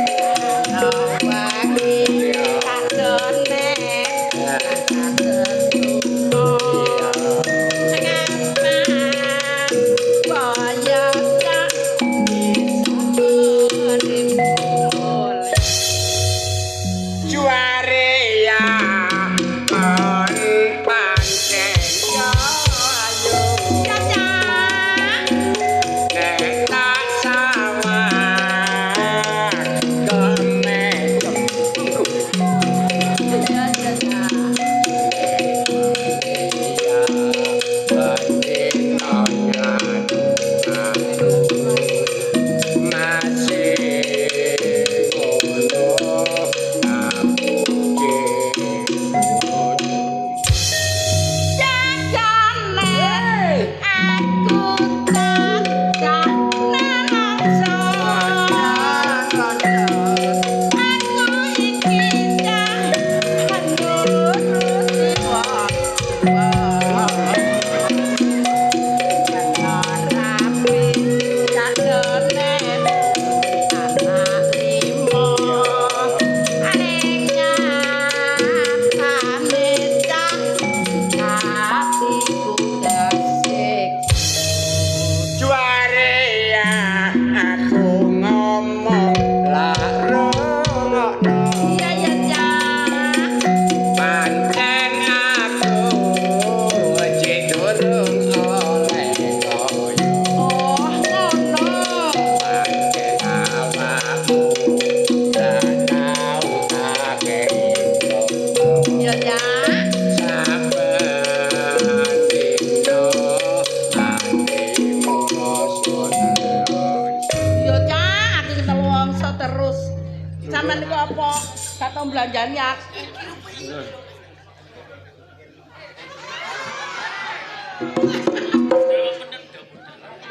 Sampeyan niku apa? Gak tau belanjani aku.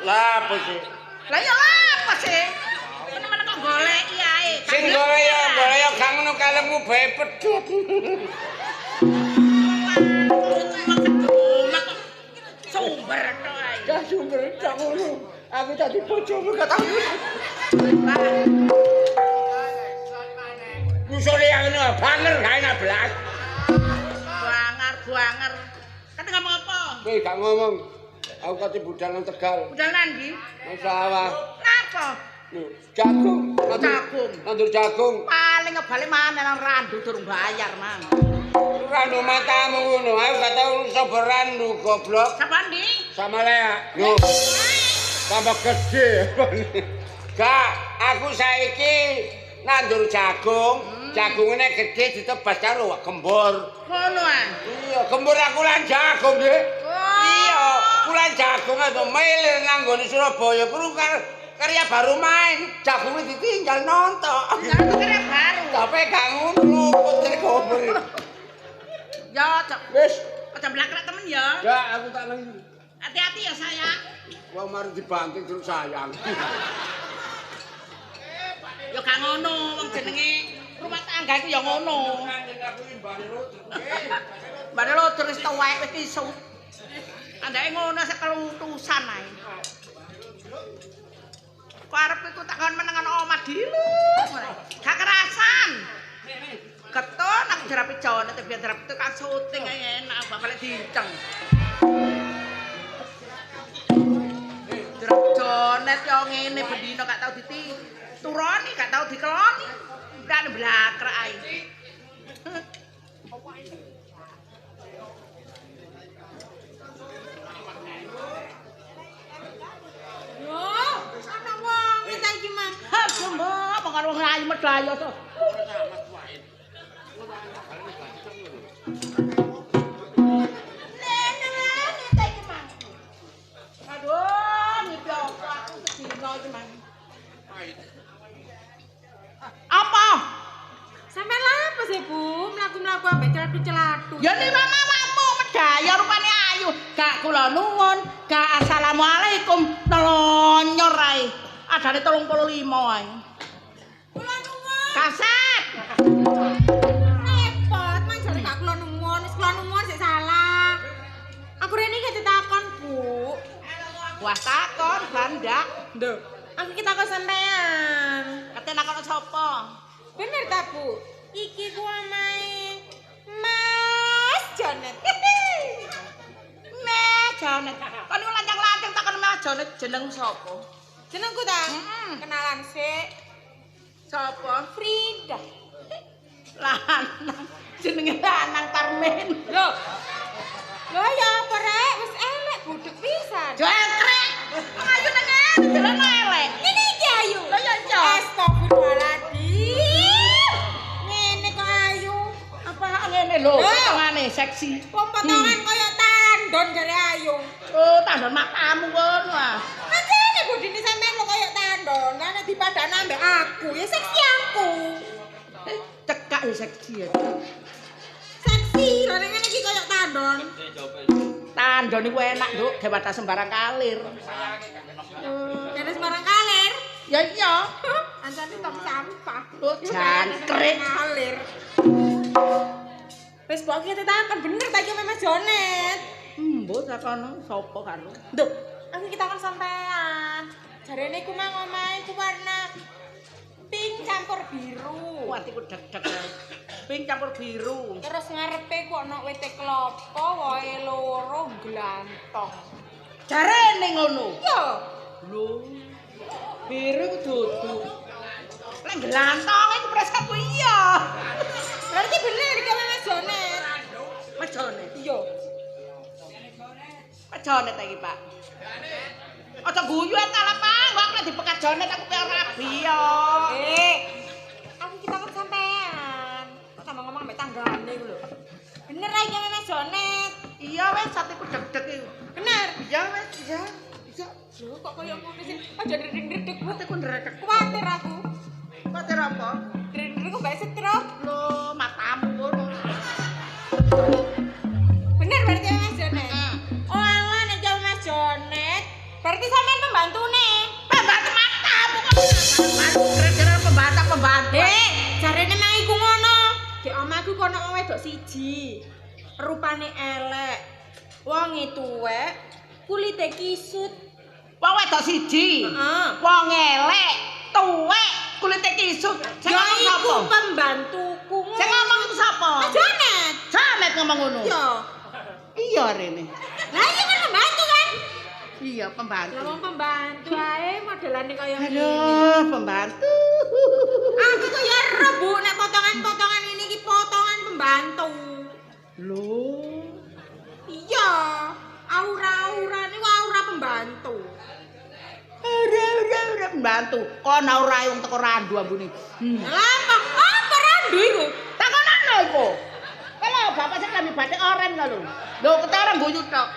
Lah apa sih? Lah ya apa sih? Menemen kok goleki ae. Sing golek gak ngono kalemu bae pedhot. Sumber tok ae. Gak sumber gak ngono. Aku tadi bojomu gak tau. Musole yang ngono banger gak enak blas. Buangar. Kate ngomong apa? Kowe gak ngomong. Aku kate budal nang Tegal. Budal nandi? Masalah. Napa? Jagung. Jagung. Nandur jagung. Paling ngebale maneh nang randu durung bayar, Mang. Randu matamu ngono. Aku gak tau sapa randu goblok. Sapa ndi? Sama Lea. Yo. Tambah gede. Gak, aku saiki nandur jagung. Jagungnya gede ditebas karo gembur. Ngono ah. Iya, gembur aku lan jagung nggih. Iya, kulan jagung itu milir nang nggone Surabaya kuwi karya baru main. Jagungnya ditinggal nonton. Karya baru. Tapi gak ngono putri gobur. Ya, Cok. Wis, Aja blakrek temen ya. ya aku tak nang. Hati-hati ya, sayang. Wong mari dibanting terus sayang. Ya gak ngono, wong jenenge rumah tangga iku ya ngono. Mbane lo terus tuwek wis isu. Andake ngono sik kelutusan ae. Kok arep iku tak kon menengan omah dilu. Gak kerasan. Keton aku jerapi jone biar jerapi itu kan syuting ae enak bakal diinceng. Jerapi jonet yo ngene bendino gak tau turoni gak tau dikeloni. Kan blakrek ae. Yo, ana wong kita iki, Mang. Ha, mbok pengen wong ayu medhayo to. Aduh, ngipi apa aku sedino iki, Mang. Apa? Sampai apa sih, Bu? Mlaku-mlaku ambek celatu-celatu. Ya ni mamamu medhaya rupane ayu. Gak kula nuwun, gak assalamualaikum telonyor ae. Adane 35 ae. Kula nuwun. Kaset. Repot, Mang jare gak kula nuwun. Wis kula nuwun sik salah. Aku rene iki ditakon, Bu. Wah takon bandak. Nduk, aku iki takon sampean. Kate nakon sapa? Bener ta, Bu? Iki ku omahe Mas Jonet. Mas Jonet. Kon niku lancang-lancang takon Mas Jonet jeneng sapa? Jenengku ta? Kenalan sik. Sapa? Frida. Lanang. Jenenge lanang Parmen. Lho. Lho ya apa rek? Wis elek budhek pisan. Jengkrek. Ayu nang ngene jalan elek. Ini iki ayu. Lah ya iya. Astagfirullahaladzim. Ngene kok ayu. Apa ngene lho, potongane seksi. Potongan kaya tandon jare ayu. Oh, tandon matamu ngono ah. Makane budine sampean kok kaya tandon, ana dipadana ambek aku. Ya seksi aku. Cekak ya seksi ya. Seksi, lho nek ngene iki kaya tandon. Tandon iku enak, Nduk, daripada sembarang kalir. Kene sembarang kalir. Ya iya. Ancane tong sampah. Oh, jangkrik. Kalir. Wis kok kita takon bener ta iki Mas Jonet. Mbok takono sapa karo? Nduk, aku iki takon sampean. Jarene ku mang omahe ku warna pink campur biru. Atiku deg-deg. Pink campur biru. Terus ngarepe ku ana wete klopo, wohe loro glantong. Jarene ngono. Yo, Lho. Biru ku dudu. Lek glantong iku presaku iya. berarti bener iki Mas Jonet. Mas Jonet. Iya. Mas Jonet iki, Pak. Aja guyu ta lah, Pak. Kok nek dipekat Jonet aku kaya rabi yo. Aku iki takon sampean. Kok tambah ngomong ambek tanggane ku lho. Bener ae iki Mas Jonet. Iya wes atiku deg-deg iki. Bener. Iya wes, iya. Iya. Lho kok koyo ngono sih? Aja ndredeg-ndredeg Bu. Atiku ndredeg. Kuwatir aku. Kuwatir apa? Ndredeg Iku mbak stroke. Lho, matamu ngono. Bener berarti ya Mas Jonet. Oh alah nek jauh Mas Jonet. Berarti sampean pembantune. Pembantu matamu kok. Kira-kira pembantu. Jarene mang iku ngono. Dek omahku kono wong wedok siji. Rupane elek. Wonge tuwek, kulite kisut. Wong wedok siji. Heeh. Wong elek, tuwek, kulite kisut. Sing Ya ngomong iku sapa? pembantuku. Sing ngomong iku sapa? Mas Jonet. Jamet ngomong ngono. Iya. Iya rene. Lah iya kan pembantu kan? Iya pembantu. Lah wong pembantu ae modelane kaya ngene. Aduh, pembantu. Aku kok ya rebu nek potongan-potongan ini iki potongan pembantu. Loh. Iya, aura-aura niku aura pembantu. Ora pembantu. Kono ora wong teko randu ambune. Lah apa randu iku? Takonono iku. Kalau bapak sing lambi batik oren kok lho. Lho ketara guyu tok.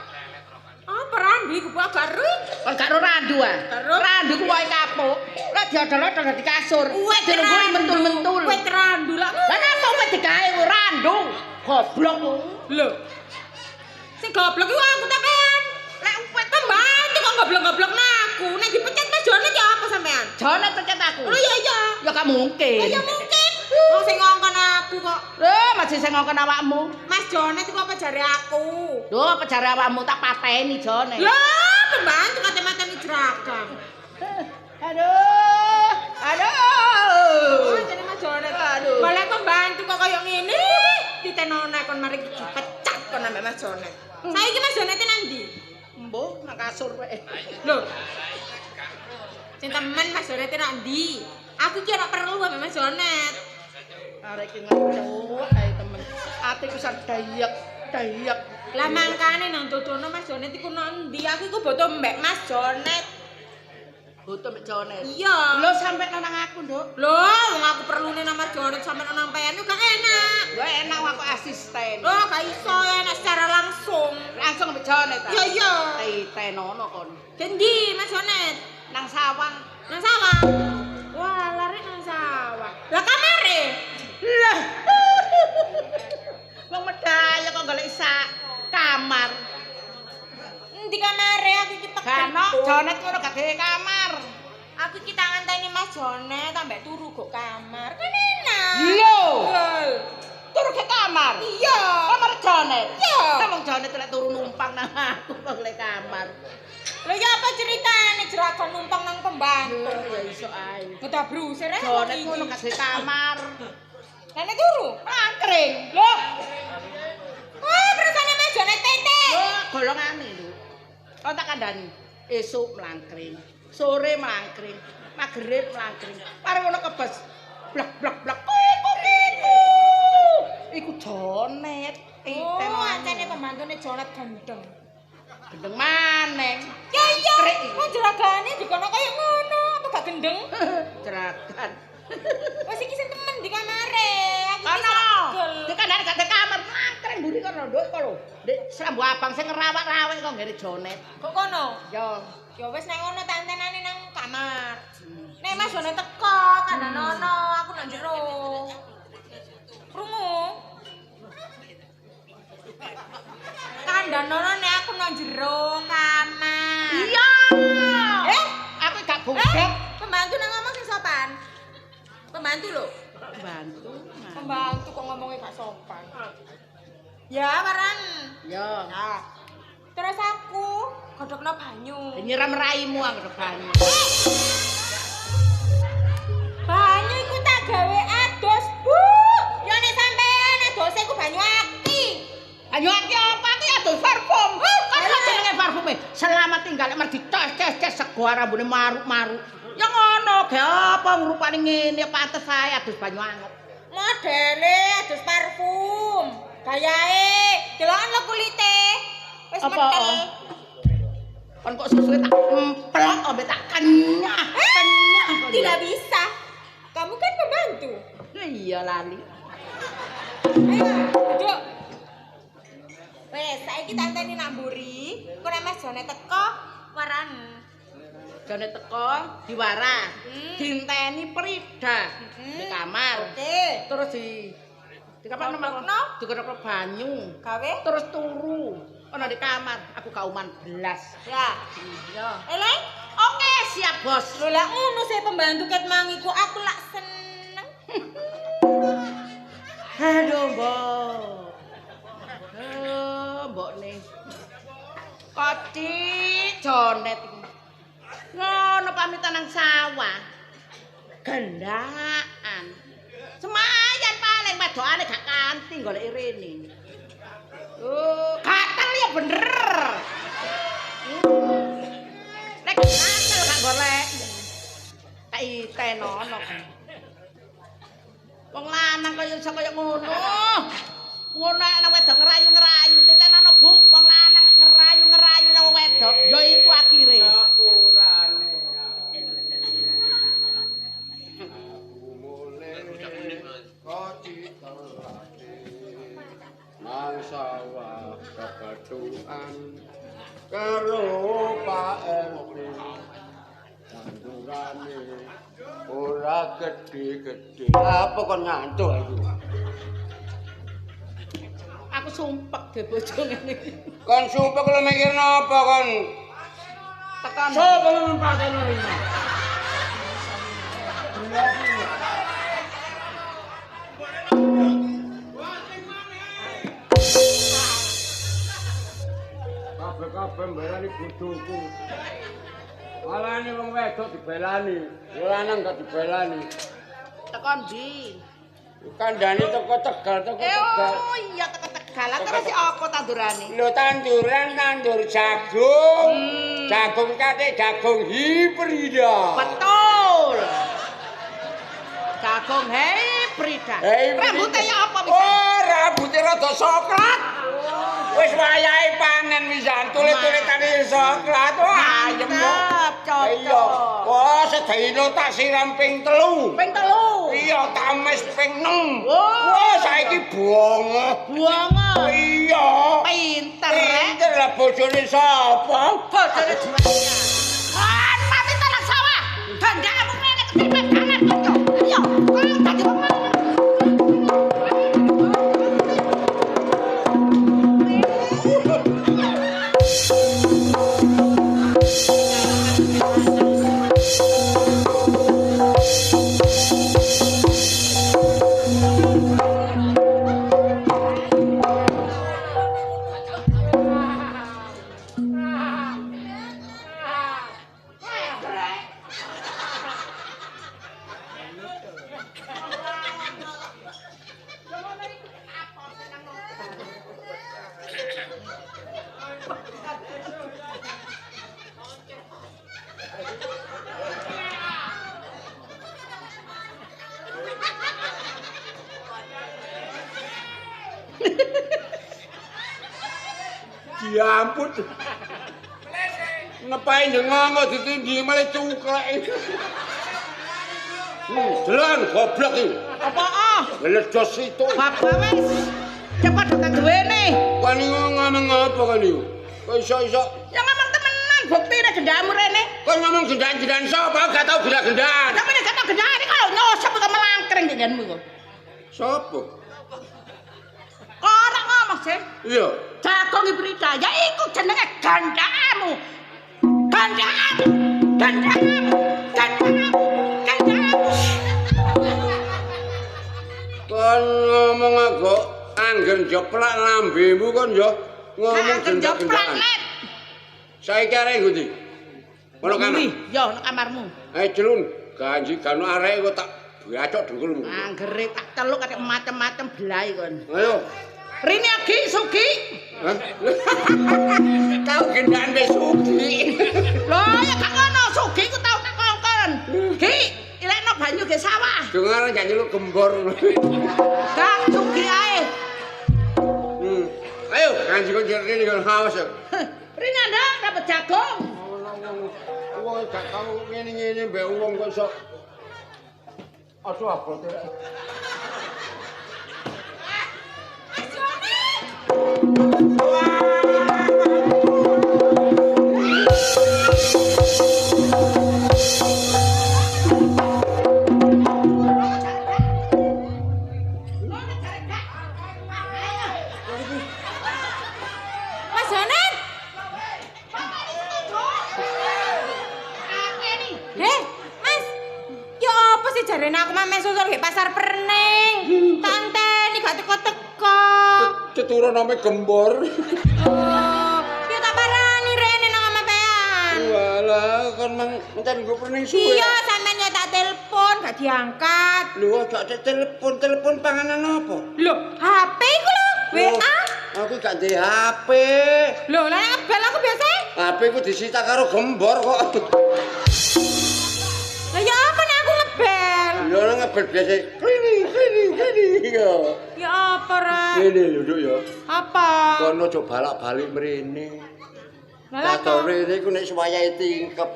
Apa randu iku kok gak ru? Kon gak ro randu ah. Randu ku wae kapuk. Lah diodol-odol dadi kasur. Dilungguhi mentul-mentul. Wet randu lah. Lah napa wis digawe randu? Goblok ku. Lho. Sing goblok iku aku tekan. Lek wet pembantu kok goblok-goblok aku. Nek dipecat Mas Jonet ya apa sampean? Jonet pecat aku. Oh iya iya. Ya gak mungkin. Ya mungkin. Wong sing ngongkon aku kok. Lho, masih sing ngongkon awakmu. Mas Jonet iku apa jare aku? Lho, apa jare awakmu tak pateni Jonet. Lah, pembantu kate-mateni jeragang. Aduh. Oh, jadi Mas Jonet. Aduh. Boleh pembantu kok kaya ngene. Ditenone kon mari dipecat kon ambek Mas Jonet. Saiki Mas Jonet nang ndi? Mbok nang kasur wae. Lho. Sing temen Mas Jonet nang ndi? Aku ki ora perlu ambek Mas Jonet. Arek iki ngecuk ae temen. Atiku sak dayak. Lah mangkane nang dodono Mas Jonet iku nang ndi? Aku iku butuh mbek Mas Jonet. Butuh mbek Jonet. Iya. Lho sampe nang aku, Nduk. Lho, wong aku perlune nang Mas Jonet sampe nang PN gak enak. Lho enak aku asisten. Lho, gak iso enak secara langsung. Langsung mbek Jonet ta. Iya iya. Tenono kon. Kendi Mas Jonet? Nang sawang. Nang sawah. Wah, lari nang sawah. Lah kamare. Lah. Wong medaya kok golek sak kamar. Endi kamare aku iki peken. Kano Jonet ngono gak dhewe kamar. Aku iki tak ngenteni Mas Jonet ambek turu go kamar. Kan enak. Iya. Lho. Turu ke kamar. Iya. Kamar Jonet. Iya. Wong Jonet lek turu numpang nang aku kok golek kamar. Lho ya apa ceritane jeragan numpang nang pembantu. Ya iso ae. Kita brusir ae. Jonet ngono gak dhewe kamar. Lah nek turu. Angkring. Lho. Oh, berasane Mas Jonet tete. Lho, golongane lho. Kok tak kandhani. Esuk mlangkring, sore mlangkring, magrib mlangkring. Mari ngono kebes. Blak. Kiku. Iku Jonet. Oh, ancene pembantune Jonet gendeng. Gendeng maneng. Ya iya. Angkrik iki. Kok jeragane dikono kaya ngono, apa gak gendeng? Jeragan. Wes iki sing temen di kamare. Aku iki Kono. sagel. Dik kandhane gak te kamar mlangkring mburi kono nduk kok lho. Dik serambu abang sing ngerawak-rawek kok ngene Jonet. Kok kono? Yo. Ya wis nek ngono tak antenane nang kamar. Nek Mas Jonet teko, kandhanono, aku nang jero. Krungu? Kandhanono nek aku nang jero kamar. Iya. Aku gak budak. Pembantu nang ngomong sing sopan. Pembantu lho. Bantu. Pembantu kok ngomongnya gak sopan. Ya, Waran. Yo. Nah. Terus aku godhogno banyu. Nyiram raimu anggere banyu. Banyu iku tak gawe ados, Bu. Ya nek sampean adose iku banyu aki. Banyu aki apa iki adus parfum. Kan jenenge parfume. Selamat tinggal nek merdi ces sego rambune maruk-maruk. Ya ngono, ge apa rupane ngene pantes ae adus banyu anget. Modele adus parfum. Gayae, deloken lho kulite. Wis Apa? metel. Kon kok susuke tak emplok ombe tak kenyah. Tidak bisa. Kamu kan pembantu. Iya lali. Ayo, duduk. Wes, saiki tak anteni nak mburi. Kok nek Mas Jonet teko, waran. Jane teko diwara. Dinteni Prida di kamar. Oke. terus dikapakno dikepakno banyu. Gawe? Terus turu. Ana di kamar, aku gak uman belas. Ya. Iya. Eleng? Oke, siap, Bos. Lho lah ngono sih pembantu ket mangiku aku lak seneng. Aduh, Mbok. Mbok nih. Kocik jonet iki. Ngono pamitan nang sawah. Gendaan. Semayan paling wedokane gak kanthi golek rene. Gatel ya bener. Nek gatel gak golek. Kai tenono kan. Wong lanang kaya iso kaya ngono. Ngono ana wedok ngerayu-ngerayu, titenono Bu, wong lanang ngerayu-ngerayu nang wedok, ya iku akhire. Nang sawah kebatuan karo Pak RT tandurane ora gede-gede. Apa kon ngantuk iki? Aku sumpek de bojo ngene. Kon sumpek lu mikirno apa kon? Tekan. Sopo numpakno iki? Kabeh mbelani bojoku. Malane wong wedok dibelani, wong lanang gak dibelani. Tekan ndi? Kandhane teko Tegal, teko Tegal. Oh iya teko Tegal. Terus apa tandurane? Lho tandur jagung. Jagung kate jagung hibrida. Betul. Jagung hibrida. Rambutnya ya apa bisa? Oh, rambutnya rada soklat. Wis wayahe panen wisan tulit-tulitane soklat. Wah, ayem yo. Cocok. Wah, sedina tak siram ping 3. Ping 3. Iya, tamis ping 6. Wah, wah saiki bongo. Bongo. Iya. Pinter. Pinter lah bojone sapa? Bojone Jumalia. Kan mati tanah sawah. Dandakmu ngene ketimbang kanan kok. Iya, kok dadi wong Ya ampun. Ngapain dengongo ditinggi malah cuklek. Jalan goblok iki. apa ah? Ledos itu. Bapak wis. Cepat datang duwene. Kan iki ngomong apa kan iki? Kok iso-iso? Ya ngomong temenan, buktine gendamu rene. Kok ngomong gendaan-gendaan sapa? Gak tau gendaan. Sampeyan gak tau gendane kalau nyosop kok melangkring jenenganmu kok. Sapa? Ora ngomong sih. Iya. Jagung hibrida, ya iku jenenge gandamu. Gandamu. Gandamu. Gandamu. Gandamu. Kon ngomong agak angger jeplak lambemu kon ya ngomong gendaan. Saiki arek ngendi? Ono kamar. Ya, ono kamarmu. Celun, ganji kanu arek kok tak bacok dengkulmu. Anggere tak teluk kate macem-macem belai kon. Ayo. Rini Agi Sugi. Hah? Kau gendaan wis sugi. Lho, ya gak ngono, Sugi ku tau tak kongkon. Gi, ilekno banyu ge sawah. Dengar gak nyeluk gembor. Gak Sugi ae. Ayo, ganji kon jerene kon haus. Rini ndak dapat jagung. Wong gak tau ngene-ngene mbek wong kok iso. Aduh abote. motor nggih pasar Perning. Tanteni gak teko-teko. Cetura name Gembor. Oh, ya tak parani rene nang sampean. Walah, kon mencen nggo Perning suwe. Iya, sampean ya tak telepon gak diangkat. Lho, gak telepon panganan apa? Lho, HP iku lho, WA. Aku gak ndek HP. Lho, lah ngebel aku biasa. HP ku disita karo Gembor kok. Lah ya apa nek aku ngebel? Lho nang ngebel biasa klining ya. Ya apa, Rek? Ngene lho, Nduk ya. Apa? Kono aja balak-balik mrene. Lah Katore iku nek suwayahe tingkep.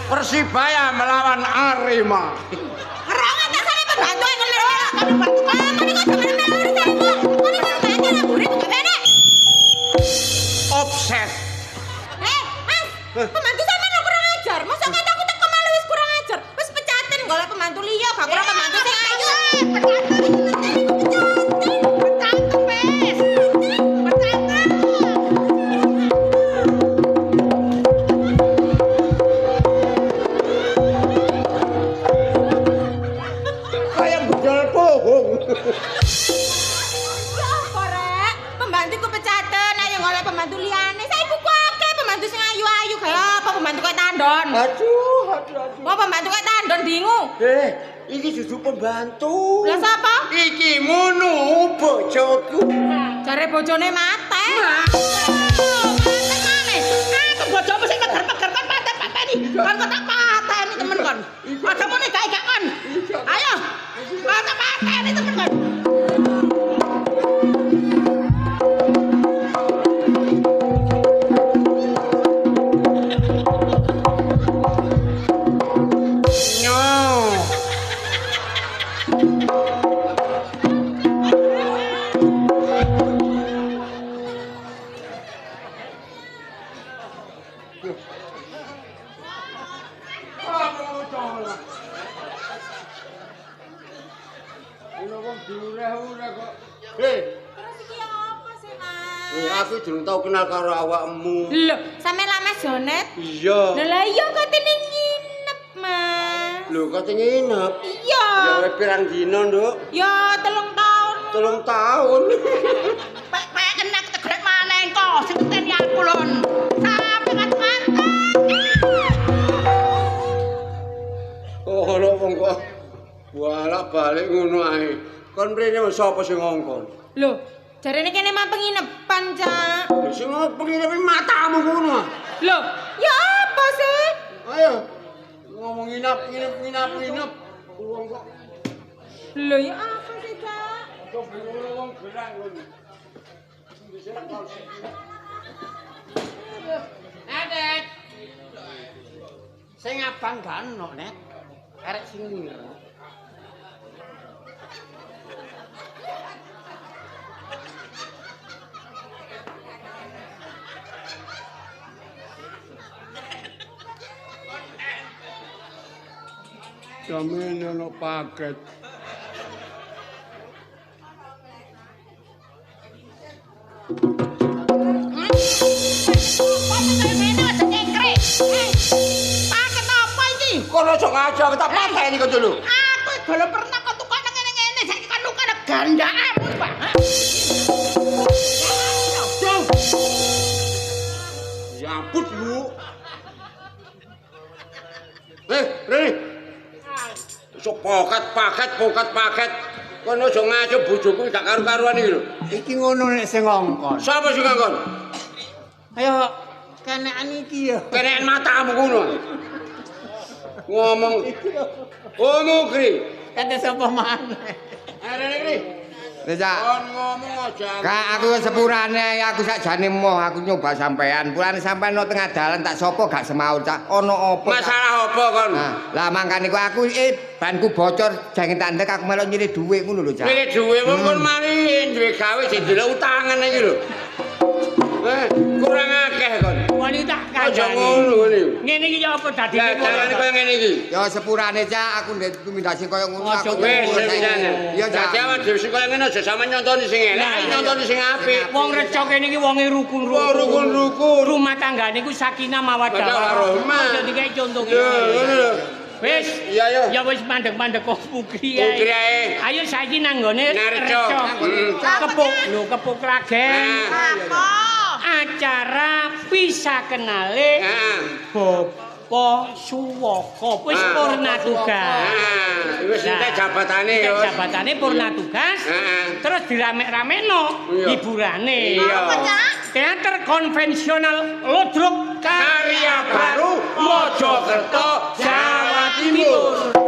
Persibaya melawan Arema. Kerangan tak sampe pembantu yang ngelir-ngelir kami bantu kamu nih kok jangan ngelir urusanmu. Kau nih pembantu yang gurih bukan bener. Offset. Mas, pembantu sama lo kurang ajar. Masa kata aku teko malu wis kurang ajar. Wis pecatin golek pembantu liya, gak kurang pembantu sing ayu. Ya apa rek? Pembantuku pecaten, ayo golek pembantu liyane. Saiki ku akeh pembantu sing ayu-ayu kaya apa pembantu kaya tandon. Aduh. Wah pembantu kaya tandon dingu. Iki dudu pembantu. Lah sapa? Iki Munu bojoku. Jare bojone mate. Mate maneh. Aku bojomu sing peger-peger kon pateni. Kon kok tak pateni temen kon. Aja muni gak kon. Ayo. Kok tak pateni temen kon. Terus iki apa sih, Mas? Aku durung tau kenal karo awakmu. Lho, sampe lama Jonet? Iya. Lah iya kok tene nginep, Mas. Lho kok nginep? Iya. Ya wis pirang dina, Nduk? Ya 3 tahun. 3 tahun. Pek kena ketegrek maneh kok sing ngenteni aku lon. Sampe ngat-ngat. Oh, lho wong kok bolak-balik ngono ae. Kon mrene sapa sing ngongkon? Lho, jarene kene mah penginapan, Cak. Lho sing penginepe matamu ngono. Lho, ya apa sih? Ayo. Ngomong nginep. Wong kok Lho, ya apa sih, Cak? ngono wong gerang ngono. Nek. Sing abang gak ono, Nek. Arek sing ngira. Jamene ono paket. Paket apa iki? Kono aja ngajak tak pateni kok dulu. Aku belum pernah kok tukang ngene-ngene saiki kan luka gandaanmu, Pak. Ya ampun, Bu. Rene. Sok paket. Kono aja ngajak bojoku gak karu-karuan iki lho. Iki ngono nek sing ngongkon. Sapa sing ngongkon? Ayo kenekan iki ya. Kenekan matamu ngono. Ngomong. Kri. Kate sapa maneh? Rene Kri. Wis Cak. Kon ngomong aja. Kak aku sepurane aku sakjane moh aku nyoba sampean. Pulane sampean no tengah dalan tak sapa gak semaur Cak. Ono apa? Masalah apa kon? Nah, lah mangkane kok aku banku bocor jange tandek aku melok nyilih dhuwit ngono lho Cak. Pilih duwe wong kon mari duwe gawe sing delok utangan iki lho. Kurang akeh kon. Wani tak Aja kandhani. ngono ngene. Ngene iki ya apa dadi Lah carane koyo ngene iki. Ya sepurane Cak, aku ndek tumindak sing koyo ngono Aja aku. Wis nyuwun saiki. semisane. Iya Cak. Dadi awak dhewe sing koyo ngene aja sampe nyontoni sing elek, nyontoni sing apik. Wong reca kene iki wonge Wong rukun-rukun. rukun-rukun. Rumah tanggane ku sakinah mawaddah Warahmah. Aja dikai contoh Ya, ngono lho. Wis. Iya ya. Ya wis mandeg-mandeg kok pukri Pukri ae. Ayo saiki nang nggone Narco. Kepuk lho, kepuk Klagen. Apa? Acara bisa kenale Heeh. Bapak Suwoko wis purna tugas. Heeh. Wis entek jabatane yo. Jabatane purna tugas. Heeh. Terus dirame-rameno Iya. hiburane. Iya. Teater konvensional Lodrok Karya baru Mojokerto, Jawa Timur.